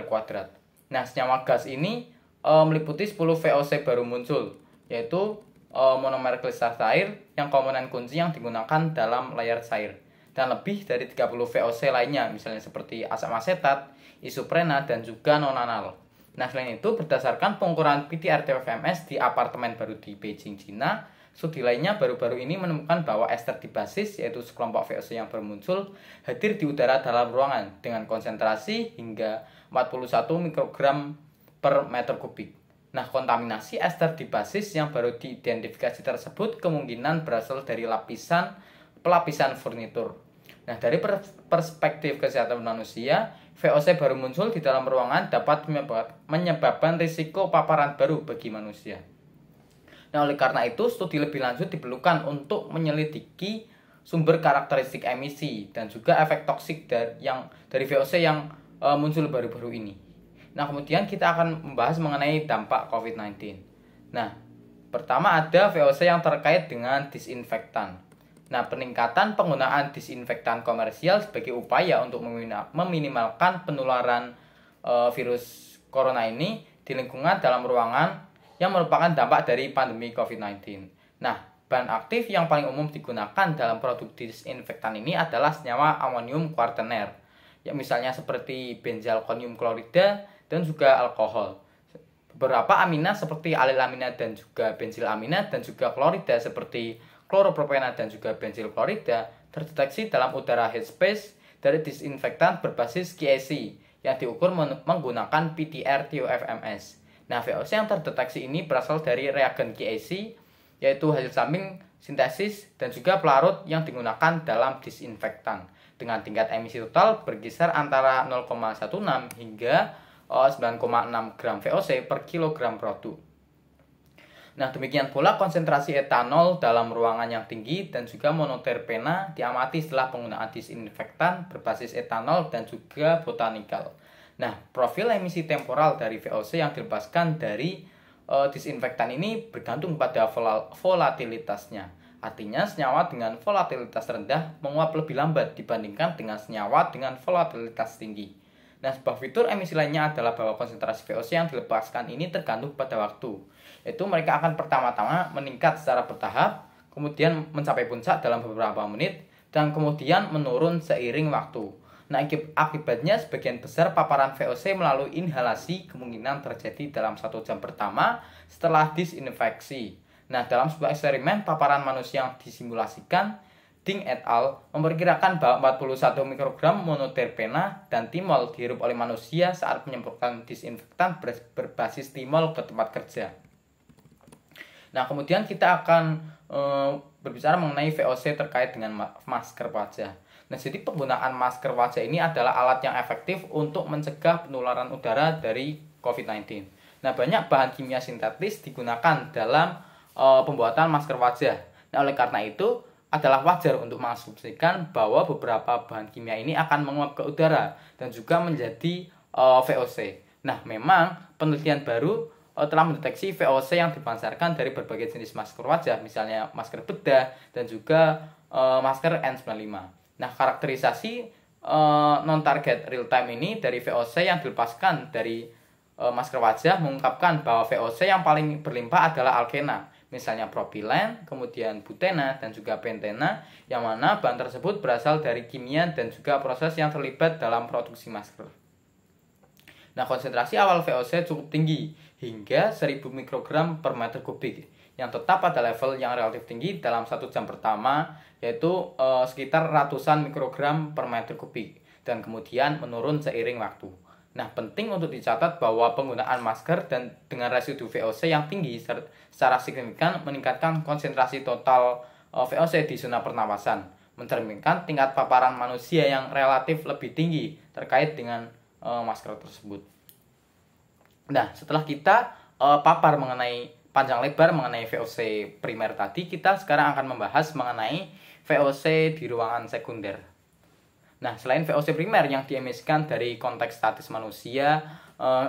[SPEAKER 1] Nah, senyawa gas ini meliputi 10 VOC baru muncul, yaitu monomer kristal cair yang komponen kunci yang digunakan dalam layar cair, dan lebih dari 30 VOC lainnya, misalnya seperti asam asetat, isoprena, dan juga nonanal. Nah, selain itu, berdasarkan pengukuran PTR-TOFMS di apartemen baru di Beijing, Cina, studi lainnya baru-baru ini menemukan bahwa ester dibasis, yaitu sekelompok VOC yang baru muncul, hadir di udara dalam ruangan dengan konsentrasi hingga 41 mikrogram per meter kubik. Nah, kontaminasi ester dibasis yang baru diidentifikasi tersebut kemungkinan berasal dari pelapisan furnitur. Nah, dari perspektif kesehatan manusia, VOC baru muncul di dalam ruangan dapat menyebabkan risiko paparan baru bagi manusia. Nah, oleh karena itu, studi lebih lanjut diperlukan untuk menyelidiki sumber karakteristik emisi dan juga efek toksik dari VOC yang muncul baru-baru ini. Nah, kemudian kita akan membahas mengenai dampak COVID-19. Nah, pertama ada VOC yang terkait dengan disinfektan. Nah, peningkatan penggunaan disinfektan komersial sebagai upaya untuk meminimalkan penularan virus corona ini di lingkungan dalam ruangan yang merupakan dampak dari pandemi COVID-19. Nah, bahan aktif yang paling umum digunakan dalam produk disinfektan ini adalah senyawa amonium kuartener, ya misalnya seperti benzalkonium klorida dan juga alkohol. Beberapa amina seperti alilamina dan juga benzilamina dan juga klorida seperti kloropropena dan juga benzil klorida terdeteksi dalam udara headspace dari disinfektan berbasis QAC yang diukur menggunakan PTR-TOFMS. Nah, VOC yang terdeteksi ini berasal dari reagen QAC, yaitu hasil sampling sintesis dan juga pelarut yang digunakan dalam disinfektan dengan tingkat emisi total berkisar antara 0,16 hingga 9,6 gram VOC per kilogram produk. Nah, demikian pula konsentrasi etanol dalam ruangan yang tinggi dan juga monoterpena diamati setelah penggunaan disinfektan berbasis etanol dan juga botanikal. Nah, profil emisi temporal dari VOC yang dilepaskan dari disinfektan ini bergantung pada volatilitasnya. Artinya, senyawa dengan volatilitas rendah menguap lebih lambat dibandingkan dengan senyawa dengan volatilitas tinggi. Nah, sebuah fitur emisi lainnya adalah bahwa konsentrasi VOC yang dilepaskan ini tergantung pada waktu. Yaitu mereka akan pertama-tama meningkat secara bertahap, kemudian mencapai puncak dalam beberapa menit, dan kemudian menurun seiring waktu. Nah, akibatnya sebagian besar paparan VOC melalui inhalasi kemungkinan terjadi dalam 1 jam pertama setelah disinfeksi. Nah, dalam sebuah eksperimen paparan manusia yang disimulasikan, Ding et al. Memperkirakan bahwa 41 mikrogram monoterpena dan timol dihirup oleh manusia saat menyemprotkan disinfektan berbasis timol ke tempat kerja. Nah, kemudian kita akan berbicara mengenai VOC terkait dengan masker wajah. Nah, jadi penggunaan masker wajah ini adalah alat yang efektif untuk mencegah penularan udara dari COVID-19. Nah, banyak bahan kimia sintetis digunakan dalam pembuatan masker wajah. Nah, oleh karena itu, adalah wajar untuk mengasumsikan bahwa beberapa bahan kimia ini akan menguap ke udara dan juga menjadi VOC. Nah, memang penelitian baru telah mendeteksi VOC yang dipancarkan dari berbagai jenis masker wajah, misalnya masker bedah dan juga masker N95. Nah, karakterisasi non-target real-time ini dari VOC yang dilepaskan dari masker wajah mengungkapkan bahwa VOC yang paling berlimpah adalah alkena, misalnya propilen, kemudian butena, dan juga pentena, yang mana bahan tersebut berasal dari kimia dan juga proses yang terlibat dalam produksi masker. Nah, konsentrasi awal VOC cukup tinggi, hingga 1000 mikrogram per meter kubik, yang tetap pada level yang relatif tinggi dalam 1 jam pertama, yaitu sekitar ratusan mikrogram per meter kubik, dan kemudian menurun seiring waktu. Nah, penting untuk dicatat bahwa penggunaan masker dan dengan residu VOC yang tinggi secara signifikan meningkatkan konsentrasi total VOC di zona pernapasan, mencerminkan tingkat paparan manusia yang relatif lebih tinggi terkait dengan masker tersebut. Nah, setelah kita papar mengenai panjang lebar mengenai VOC primer tadi, kita sekarang akan membahas mengenai VOC di ruangan sekunder. Nah, selain VOC primer yang diemisikan dari konteks statis manusia,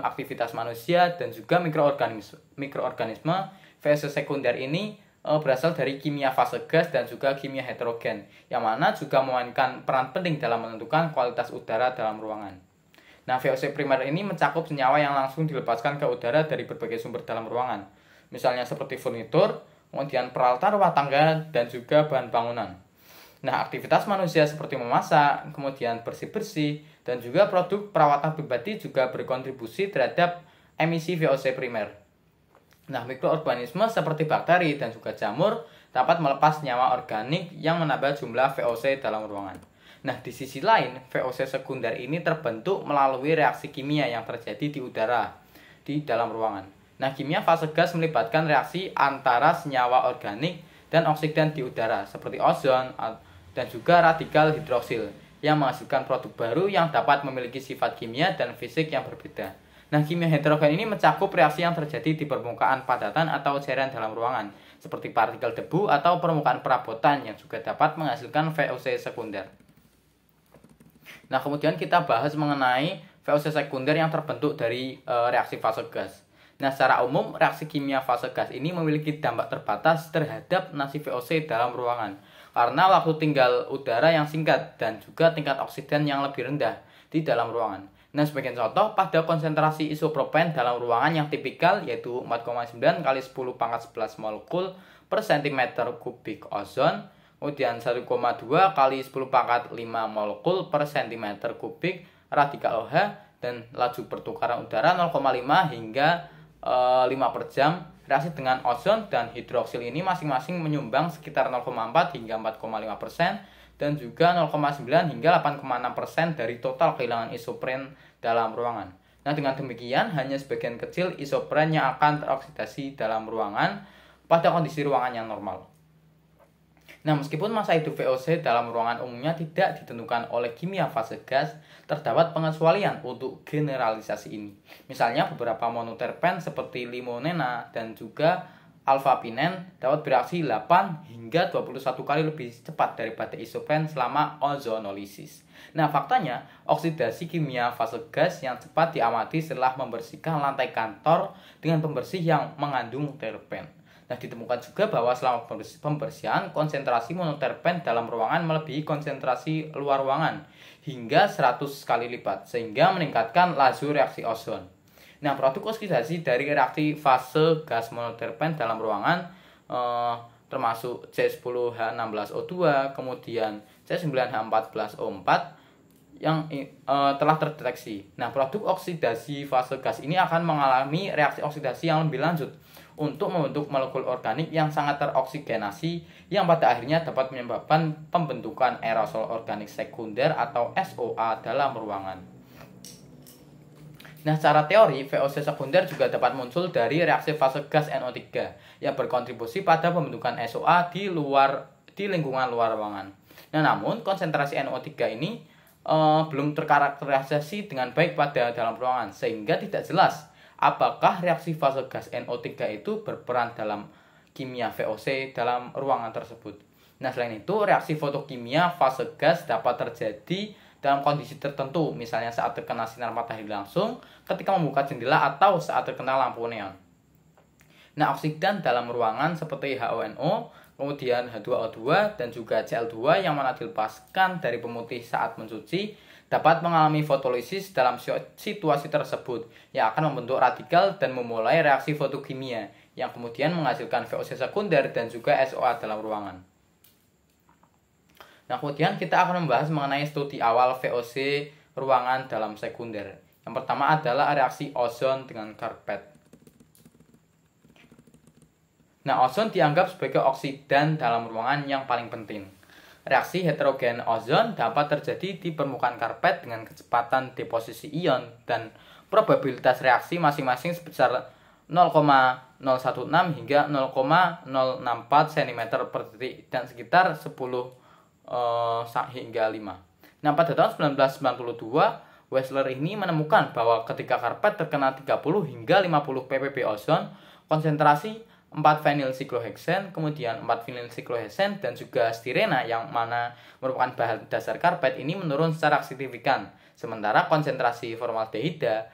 [SPEAKER 1] aktivitas manusia, dan juga mikroorganisme, VOC sekunder ini berasal dari kimia fase gas dan juga kimia heterogen, yang mana juga memainkan peran penting dalam menentukan kualitas udara dalam ruangan. Nah, VOC primer ini mencakup senyawa yang langsung dilepaskan ke udara dari berbagai sumber dalam ruangan, misalnya seperti furnitur, kemudian peralatan rumah tangga, dan juga bahan bangunan. Nah, aktivitas manusia seperti memasak, kemudian bersih-bersih, dan juga produk perawatan pribadi juga berkontribusi terhadap emisi VOC primer. Nah, mikroorganisme seperti bakteri dan juga jamur dapat melepas senyawa organik yang menambah jumlah VOC dalam ruangan. Nah, di sisi lain, VOC sekunder ini terbentuk melalui reaksi kimia yang terjadi di udara di dalam ruangan. Nah, kimia fase gas melibatkan reaksi antara senyawa organik dan oksidan di udara seperti ozon dan juga radikal hidroksil yang menghasilkan produk baru yang dapat memiliki sifat kimia dan fisik yang berbeda. Nah, kimia heterogen ini mencakup reaksi yang terjadi di permukaan padatan atau cairan dalam ruangan, seperti partikel debu atau permukaan perabotan yang juga dapat menghasilkan VOC sekunder. Nah, kemudian kita bahas mengenai VOC sekunder yang terbentuk dari reaksi fase gas. Nah, secara umum, reaksi kimia fase gas ini memiliki dampak terbatas terhadap nasi VOC dalam ruangan, karena waktu tinggal udara yang singkat dan juga tingkat oksidan yang lebih rendah di dalam ruangan. Nah, sebagai contoh, pada konsentrasi isopropen dalam ruangan yang tipikal yaitu 4,9 kali 10 pangkat 11 molekul per cm kubik ozon, kemudian 1,2 kali 10 pangkat 5 molekul per cm kubik radikal OH, dan laju pertukaran udara 0,5 hingga 5 per jam. Reaksi dengan ozon dan hidroksil ini masing-masing menyumbang sekitar 0,4 hingga 4,5% dan juga 0,9 hingga 8,6% dari total kehilangan isopren dalam ruangan. Nah, dengan demikian hanya sebagian kecil isopren yang akan teroksidasi dalam ruangan pada kondisi ruangan yang normal. Nah, meskipun masa hidup VOC dalam ruangan umumnya tidak ditentukan oleh kimia fase gas, terdapat pengecualian untuk generalisasi ini. Misalnya beberapa monoterpen seperti limonena dan juga alpha-pinen dapat bereaksi 8 hingga 21 kali lebih cepat daripada isopren selama ozonolisis. Nah, faktanya oksidasi kimia fase gas yang cepat diamati setelah membersihkan lantai kantor dengan pembersih yang mengandung terpen. Nah, ditemukan juga bahwa selama pembersihan konsentrasi monoterpen dalam ruangan melebihi konsentrasi luar ruangan hingga 100 kali lipat sehingga meningkatkan laju reaksi ozon. Nah, produk oksidasi dari reaksi fase gas monoterpen dalam ruangan termasuk C10H16O2, kemudian C9H14O4 yang telah terdeteksi. Nah, produk oksidasi fase gas ini akan mengalami reaksi oksidasi yang lebih lanjut untuk membentuk molekul organik yang sangat teroksigenasi yang pada akhirnya dapat menyebabkan pembentukan aerosol organik sekunder atau SOA dalam ruangan. Nah, secara teori, VOC sekunder juga dapat muncul dari reaksi fase gas NO3 yang berkontribusi pada pembentukan SOA di lingkungan luar ruangan. Nah, namun konsentrasi NO3 ini belum terkarakterisasi dengan baik pada dalam ruangan, sehingga tidak jelas apakah reaksi fase gas NO3 itu berperan dalam kimia VOC dalam ruangan tersebut. Nah, selain itu, reaksi fotokimia fase gas dapat terjadi dalam kondisi tertentu, misalnya saat terkena sinar matahari langsung, ketika membuka jendela, atau saat terkena lampu neon. Nah, oksidan dalam ruangan seperti HONO, kemudian H2O2, dan juga Cl2 yang mana dilepaskan dari pemutih saat mencuci, dapat mengalami fotolisis dalam situasi tersebut, yang akan membentuk radikal dan memulai reaksi fotokimia, yang kemudian menghasilkan VOC sekunder dan juga SOA dalam ruangan. Nah, kemudian kita akan membahas mengenai studi awal VOC ruangan dalam sekunder. Yang pertama adalah reaksi ozon dengan karpet. Nah, ozon dianggap sebagai oksidan dalam ruangan yang paling penting. Reaksi heterogen ozon dapat terjadi di permukaan karpet dengan kecepatan deposisi ion dan probabilitas reaksi masing-masing sebesar 0,016 hingga 0,064 cm per detik dan sekitar 10 hingga 5. Nah, pada tahun 1992, Wessler ini menemukan bahwa ketika karpet terkena 30 hingga 50 ppb ozon, konsentrasi 4 vinyl sikloheksen, kemudian 4 vinyl sikloheksen dan juga stirena yang mana merupakan bahan dasar karpet ini menurun secara signifikan. Sementara konsentrasi formaldehida,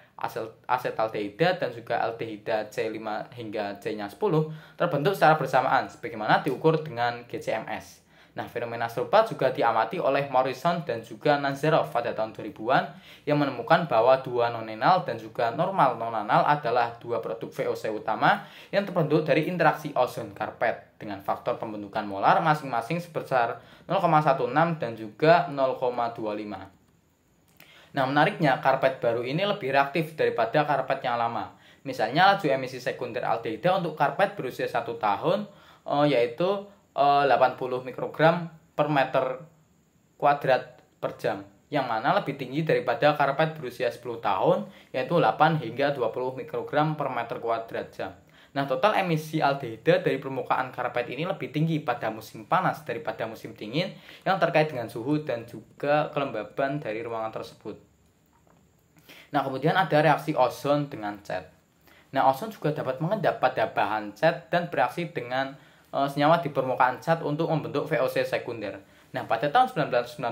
[SPEAKER 1] asetaldehida dan juga aldehida C5 hingga C-10 terbentuk secara bersamaan sebagaimana diukur dengan GCMS. Nah, fenomena serupa juga diamati oleh Morrison dan juga Nazarov pada tahun 2000-an yang menemukan bahwa dua nonenal dan juga normal nonanal adalah dua produk VOC utama yang terbentuk dari interaksi ozon karpet dengan faktor pembentukan molar masing-masing sebesar 0,16 dan juga 0,25. Nah, menariknya karpet baru ini lebih reaktif daripada karpet yang lama. Misalnya laju emisi sekunder aldehida untuk karpet berusia 1 tahun yaitu 80 mikrogram per meter kuadrat per jam, yang mana lebih tinggi daripada karpet berusia 10 tahun yaitu 8 hingga 20 mikrogram per meter kuadrat jam. Nah, total emisi aldehida dari permukaan karpet ini lebih tinggi pada musim panas daripada musim dingin yang terkait dengan suhu dan juga kelembaban dari ruangan tersebut. Nah, kemudian ada reaksi ozon dengan cat. Nah, ozon juga dapat mengendap pada bahan cat dan bereaksi dengan senyawa di permukaan cat untuk membentuk VOC sekunder. Nah, pada tahun 1995,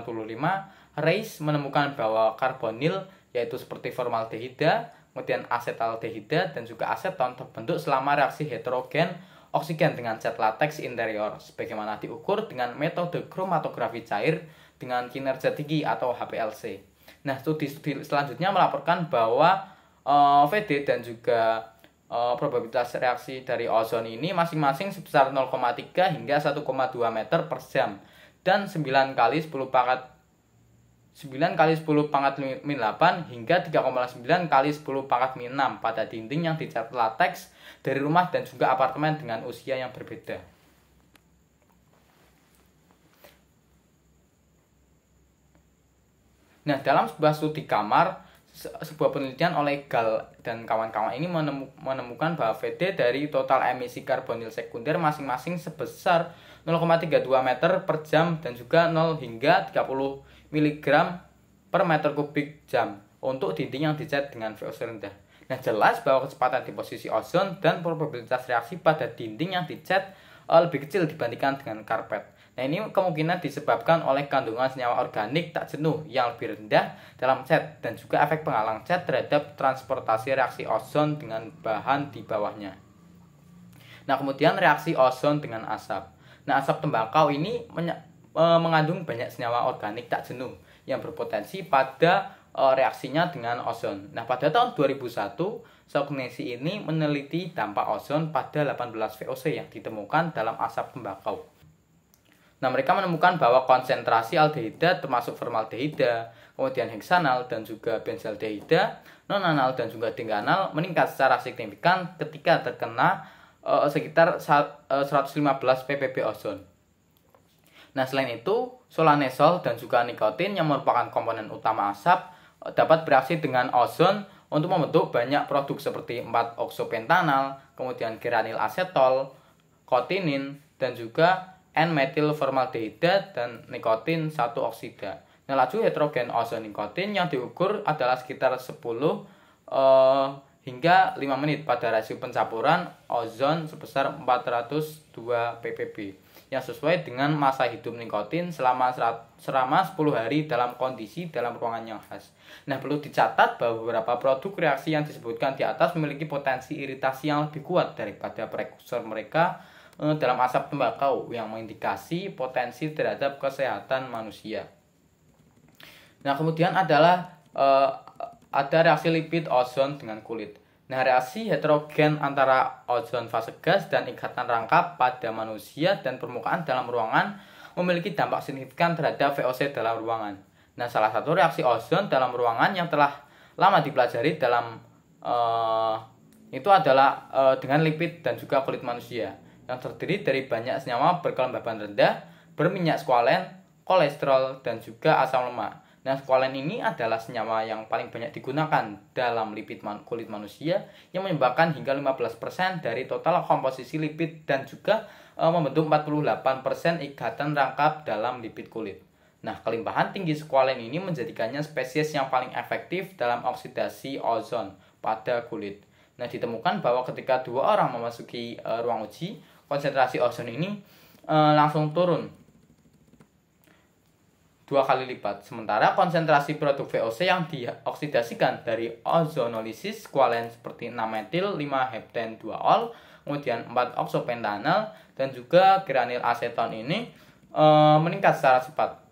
[SPEAKER 1] Reis menemukan bahwa karbonil yaitu seperti formaldehida, kemudian asetaldehida dan juga aseton terbentuk selama reaksi heterogen oksigen dengan cat latex interior sebagaimana diukur dengan metode kromatografi cair dengan kinerja tinggi atau HPLC. Nah, studi selanjutnya melaporkan bahwa VD dan juga probabilitas reaksi dari ozon ini masing-masing sebesar 0,3 hingga 1,2 meter per jam dan 9 kali 10 pangkat min 8 hingga 3,9 kali 10 pangkat min 6 pada dinding yang dicat latex dari rumah dan juga apartemen dengan usia yang berbeda. Nah, dalam sebuah studi kamar, sebuah penelitian oleh Gall dan kawan-kawan ini menemukan bahwa VD dari total emisi karbonil sekunder masing-masing sebesar 0,32 meter per jam dan juga 0 hingga 30 mg per meter kubik jam untuk dinding yang dicat dengan VOC rendah. Nah, jelas bahwa kecepatan deposisi ozon dan probabilitas reaksi pada dinding yang dicat lebih kecil dibandingkan dengan karpet. Nah, ini kemungkinan disebabkan oleh kandungan senyawa organik tak jenuh yang lebih rendah dalam cat dan juga efek penghalang cat terhadap transportasi reaksi ozon dengan bahan di bawahnya. Nah, kemudian reaksi ozon dengan asap. Nah, asap tembakau ini mengandung banyak senyawa organik tak jenuh yang berpotensi pada reaksinya dengan ozon. Nah, pada tahun 2001, Saugnesi ini meneliti dampak ozon pada 18 VOC yang ditemukan dalam asap tembakau. Nah, mereka menemukan bahwa konsentrasi aldehida termasuk formaldehida, kemudian heksanal dan juga benzaldehida, nonanal dan juga denganal meningkat secara signifikan ketika terkena sekitar 115 ppb ozon. Nah, selain itu, solanesol dan juga nikotin yang merupakan komponen utama asap dapat bereaksi dengan ozon untuk membentuk banyak produk seperti 4-oksopentanal, kemudian geranil asetol, kotinin, dan juga N-metilformaldehida dan nikotin 1-oksida. Nah, laju heterogen ozon nikotin yang diukur adalah sekitar 10 hingga 5 menit pada rasio pencampuran ozon sebesar 402 ppb yang sesuai dengan masa hidup nikotin selama 10 hari dalam kondisi dalam ruangan yang khas. Nah, perlu dicatat bahwa beberapa produk reaksi yang disebutkan di atas memiliki potensi iritasi yang lebih kuat daripada prekursor mereka dalam asap tembakau yang mengindikasi potensi terhadap kesehatan manusia. Nah, kemudian adalah ada reaksi lipid ozon dengan kulit. Nah, reaksi heterogen antara ozon fase gas dan ikatan rangkap pada manusia dan permukaan dalam ruangan memiliki dampak signifikan terhadap VOC dalam ruangan. Nah, salah satu reaksi ozon dalam ruangan yang telah lama dipelajari dalam itu adalah dengan lipid dan juga kulit manusia yang terdiri dari banyak senyawa berkelembaban rendah, berminyak squalen, kolesterol, dan juga asam lemak. Nah, squalen ini adalah senyawa yang paling banyak digunakan dalam lipid kulit manusia yang menyumbangkan hingga 15% dari total komposisi lipid dan juga membentuk 48% ikatan rangkap dalam lipid kulit. Nah, kelimpahan tinggi squalen ini menjadikannya spesies yang paling efektif dalam oksidasi ozon pada kulit. Nah, ditemukan bahwa ketika 2 orang memasuki ruang uji, konsentrasi ozon ini langsung turun 2 kali lipat. Sementara konsentrasi produk VOC yang dioksidasikan dari ozonolisis squalen seperti 6-metil 5-hepten-2-ol, kemudian 4-oksopentanal dan juga geranil aseton ini meningkat secara cepat.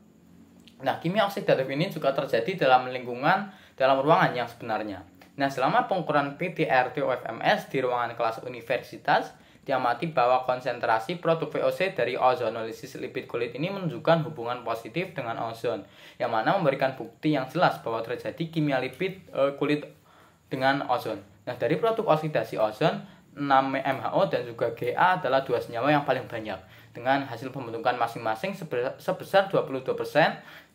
[SPEAKER 1] Nah, kimia oksidatif ini juga terjadi dalam lingkungan dalam ruangan yang sebenarnya. Nah, selama pengukuran PTRT-UFMS di ruangan kelas universitas, diamati bahwa konsentrasi produk VOC dari ozonolisis lipid kulit ini menunjukkan hubungan positif dengan ozon, yang mana memberikan bukti yang jelas bahwa terjadi kimia lipid kulit dengan ozon. Nah, dari produk oksidasi ozon, 6MHO dan juga Ga adalah dua senyawa yang paling banyak dengan hasil pembentukan masing-masing sebesar 22%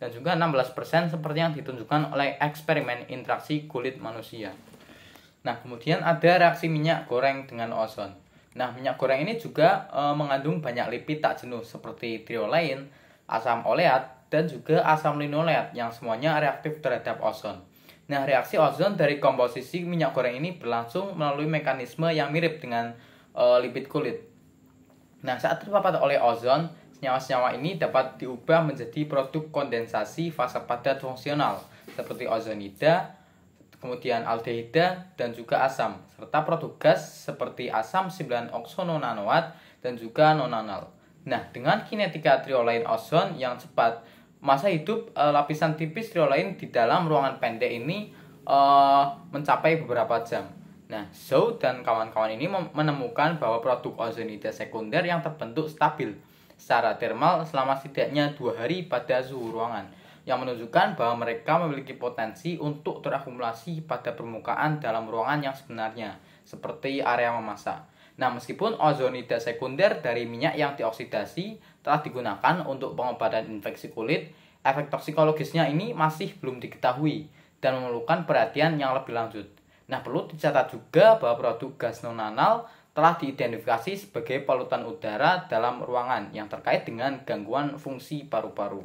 [SPEAKER 1] dan juga 16% seperti yang ditunjukkan oleh eksperimen interaksi kulit manusia. Nah, kemudian ada reaksi minyak goreng dengan ozon. Nah, minyak goreng ini juga mengandung banyak lipid tak jenuh seperti triolein, asam oleat, dan juga asam linoleat yang semuanya reaktif terhadap ozon. Nah, reaksi ozon dari komposisi minyak goreng ini berlangsung melalui mekanisme yang mirip dengan lipid kulit. Nah, saat terpapar oleh ozon, senyawa-senyawa ini dapat diubah menjadi produk kondensasi fase padat fungsional seperti ozonida, kemudian aldehida, dan juga asam, serta produk gas seperti asam 9-oksononanoat dan juga nonanal. Nah, dengan kinetika triolein ozon yang cepat, masa hidup lapisan tipis triolein di dalam ruangan pendek ini mencapai beberapa jam. Nah, Zhou dan kawan-kawan ini menemukan bahwa produk ozonida sekunder yang terbentuk stabil secara termal selama setidaknya 2 hari pada suhu ruangan, yang menunjukkan bahwa mereka memiliki potensi untuk terakumulasi pada permukaan dalam ruangan yang sebenarnya, seperti area memasak. Nah, meskipun ozonida sekunder dari minyak yang dioksidasi telah digunakan untuk pengobatan infeksi kulit, efek toksikologisnya ini masih belum diketahui dan memerlukan perhatian yang lebih lanjut. Nah, perlu dicatat juga bahwa produk gas nonanal telah diidentifikasi sebagai polutan udara dalam ruangan yang terkait dengan gangguan fungsi paru-paru.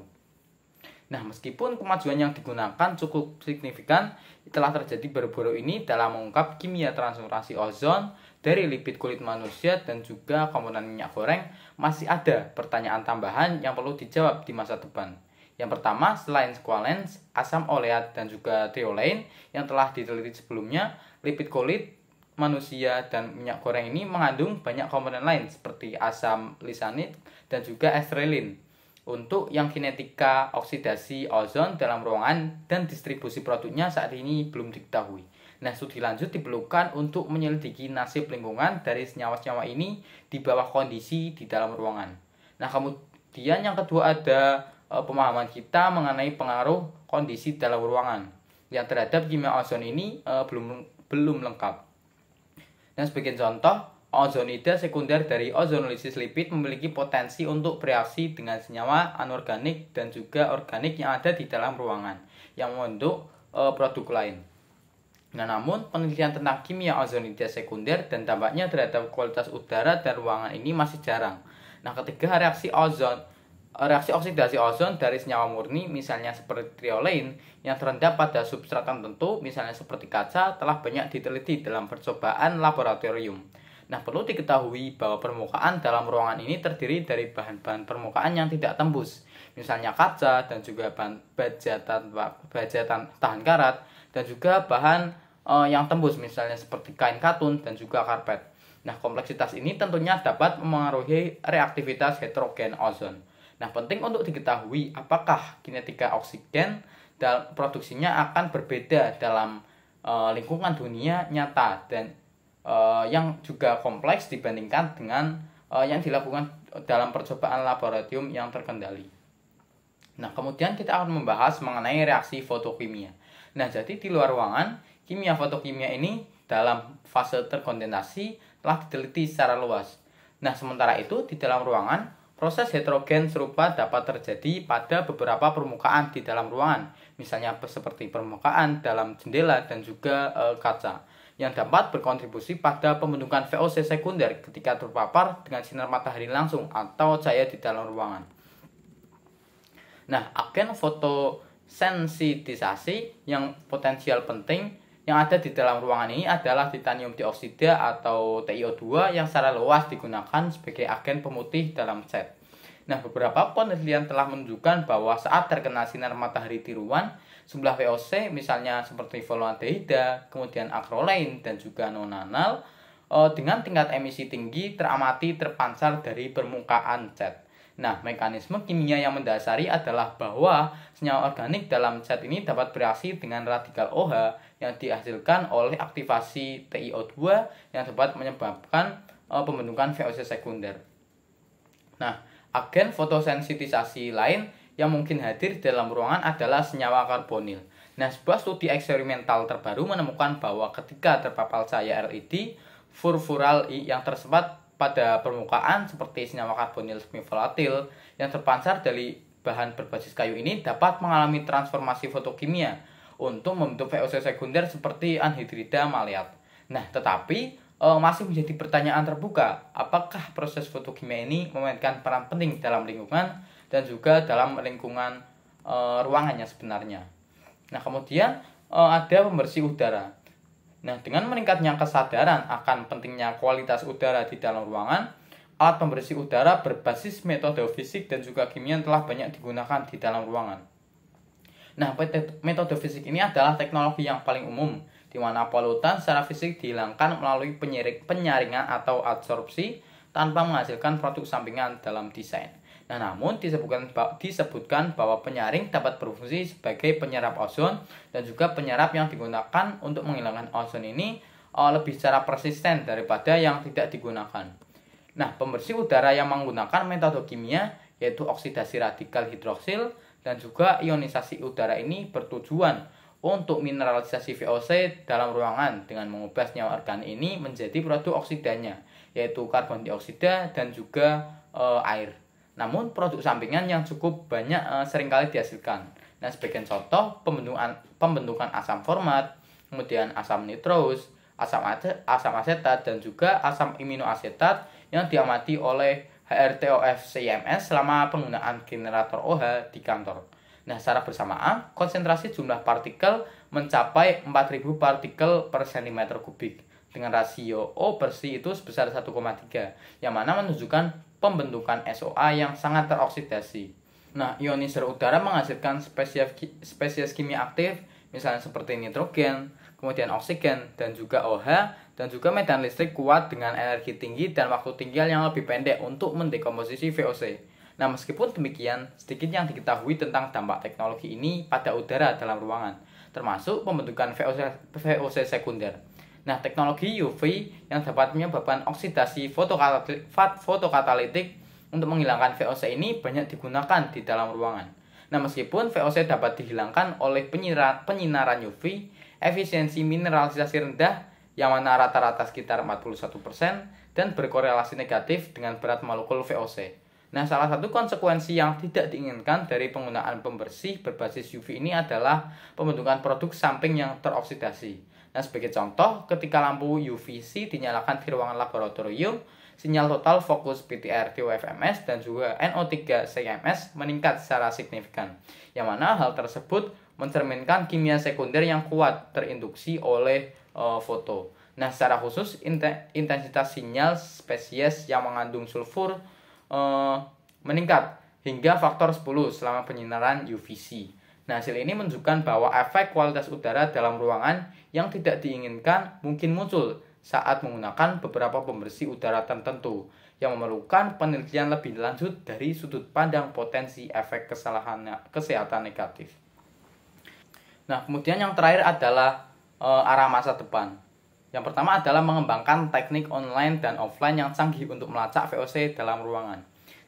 [SPEAKER 1] Nah, meskipun kemajuan yang digunakan cukup signifikan telah terjadi baru-baru ini dalam mengungkap kimia transformasi ozon dari lipid kulit manusia dan juga komponen minyak goreng, masih ada pertanyaan tambahan yang perlu dijawab di masa depan. Yang pertama, selain squalene, asam oleat, dan juga triolein yang telah diteliti sebelumnya, lipid kulit manusia dan minyak goreng ini mengandung banyak komponen lain seperti asam lisanid dan juga estrelin. Untuk yang kinetika oksidasi ozon dalam ruangan dan distribusi produknya saat ini belum diketahui. Nah, studi lanjut diperlukan untuk menyelidiki nasib lingkungan dari senyawa-senyawa ini di bawah kondisi di dalam ruangan. Nah, kemudian yang kedua ada pemahaman kita mengenai pengaruh kondisi dalam ruangan yang terhadap kimia ozon ini belum lengkap. Dan sebagai contoh, ozonida sekunder dari ozonolisis lipid memiliki potensi untuk bereaksi dengan senyawa anorganik dan juga organik yang ada di dalam ruangan yang membentuk produk lain. Nah, namun penelitian tentang kimia ozonida sekunder dan dampaknya terhadap kualitas udara dan ruangan ini masih jarang. Nah, ketiga, reaksi oksidasi ozon dari senyawa murni misalnya seperti triolein yang terendap pada substrat tertentu misalnya seperti kaca telah banyak diteliti dalam percobaan laboratorium. Nah, perlu diketahui bahwa permukaan dalam ruangan ini terdiri dari bahan-bahan permukaan yang tidak tembus, misalnya kaca dan juga baja tahan karat dan juga bahan yang tembus misalnya seperti kain katun dan juga karpet. Nah, kompleksitas ini tentunya dapat memengaruhi reaktivitas heterogen ozon. Nah, penting untuk diketahui apakah kinetika oksigen dan produksinya akan berbeda dalam lingkungan dunia nyata dan yang juga kompleks dibandingkan dengan yang dilakukan dalam percobaan laboratorium yang terkendali. Nah, kemudian kita akan membahas mengenai reaksi fotokimia. Nah, jadi di luar ruangan, kimia fotokimia ini dalam fase terkondensasi telah diteliti secara luas. Nah, sementara itu di dalam ruangan, proses heterogen serupa dapat terjadi pada beberapa permukaan di dalam ruangan, misalnya seperti permukaan dalam jendela dan juga kaca, yang dapat berkontribusi pada pembentukan VOC sekunder ketika terpapar dengan sinar matahari langsung atau cahaya di dalam ruangan. Nah, agen fotosensitisasi yang potensial penting yang ada di dalam ruangan ini adalah titanium dioksida atau TiO2 yang secara luas digunakan sebagai agen pemutih dalam cat. Nah, beberapa penelitian telah menunjukkan bahwa saat terkena sinar matahari tiruan, jumlah VOC misalnya seperti formaldehida, kemudian acrolein dan juga nonanal dengan tingkat emisi tinggi teramati terpancar dari permukaan cat. Nah, mekanisme kimia yang mendasari adalah bahwa senyawa organik dalam cat ini dapat bereaksi dengan radikal OH yang dihasilkan oleh aktivasi TiO2 yang dapat menyebabkan pembentukan VOC sekunder. Nah, agen fotosensitisasi lain yang mungkin hadir di dalam ruangan adalah senyawa karbonil. Nah, sebuah studi eksperimental terbaru menemukan bahwa ketika terpapar cahaya LED, furfural yang tersebar pada permukaan seperti senyawa karbonil semivolatil yang terpancar dari bahan berbasis kayu ini dapat mengalami transformasi fotokimia untuk membentuk VOC sekunder seperti anhidrida maleat. Nah, tetapi masih menjadi pertanyaan terbuka, apakah proses fotokimia ini memainkan peran penting dalam lingkungan dan juga dalam lingkungan ruangannya sebenarnya. Nah, kemudian ada pembersih udara. Nah, dengan meningkatnya kesadaran akan pentingnya kualitas udara di dalam ruangan, alat pembersih udara berbasis metode fisik dan juga kimia telah banyak digunakan di dalam ruangan. Nah, metode fisik ini adalah teknologi yang paling umum, di mana polutan secara fisik dihilangkan melalui penyaringan atau adsorpsi tanpa menghasilkan produk sampingan dalam desain. Nah, namun disebutkan bahwa penyaring dapat berfungsi sebagai penyerap ozon dan juga penyerap yang digunakan untuk menghilangkan ozon ini lebih secara persisten daripada yang tidak digunakan. Nah, pembersih udara yang menggunakan metode kimia yaitu oksidasi radikal hidroksil dan juga ionisasi udara ini bertujuan untuk mineralisasi VOC dalam ruangan dengan mengubah senyawa organik ini menjadi produk oksidanya yaitu karbon dioksida dan juga air. Namun produk sampingan yang cukup banyak seringkali dihasilkan. Nah, sebagian contoh pembentukan asam format, kemudian asam nitrous, asam asetat dan juga asam aminoasetat yang diamati oleh HRTOF-CIMS selama penggunaan generator OH di kantor. Nah, secara bersamaan konsentrasi jumlah partikel mencapai 4.000 partikel per cm kubik dengan rasio O per C itu sebesar 1,3 yang mana menunjukkan pembentukan SOA yang sangat teroksidasi. Nah, ionisir udara menghasilkan spesies kimia aktif, misalnya seperti nitrogen, kemudian oksigen, dan juga OH, dan juga medan listrik kuat dengan energi tinggi dan waktu tinggal yang lebih pendek untuk mendekomposisi VOC. Nah, meskipun demikian, sedikit yang diketahui tentang dampak teknologi ini pada udara dalam ruangan, termasuk pembentukan VOC sekunder. Nah, teknologi UV yang dapat menyebabkan oksidasi fotokatalitik untuk menghilangkan VOC ini banyak digunakan di dalam ruangan. Nah, meskipun VOC dapat dihilangkan oleh penyinaran UV, efisiensi mineralisasi rendah yang mana rata-rata sekitar 41% dan berkorelasi negatif dengan berat molekul VOC. Nah, salah satu konsekuensi yang tidak diinginkan dari penggunaan pembersih berbasis UV ini adalah pembentukan produk samping yang teroksidasi. Nah, sebagai contoh, ketika lampu UVC dinyalakan di ruangan laboratorium, sinyal total fokus PTR TOFMS dan juga NO3 CMS meningkat secara signifikan, yang mana hal tersebut mencerminkan kimia sekunder yang kuat terinduksi oleh foto. Nah, secara khusus intensitas sinyal spesies yang mengandung sulfur meningkat hingga faktor 10 selama penyinaran UVC. Nah, hasil ini menunjukkan bahwa efek kualitas udara dalam ruangan yang tidak diinginkan mungkin muncul saat menggunakan beberapa pembersih udara tertentu yang memerlukan penelitian lebih lanjut dari sudut pandang potensi efek kesehatan negatif. Nah, kemudian yang terakhir adalah arah masa depan. Yang pertama adalah mengembangkan teknik online dan offline yang canggih untuk melacak VOC dalam ruangan.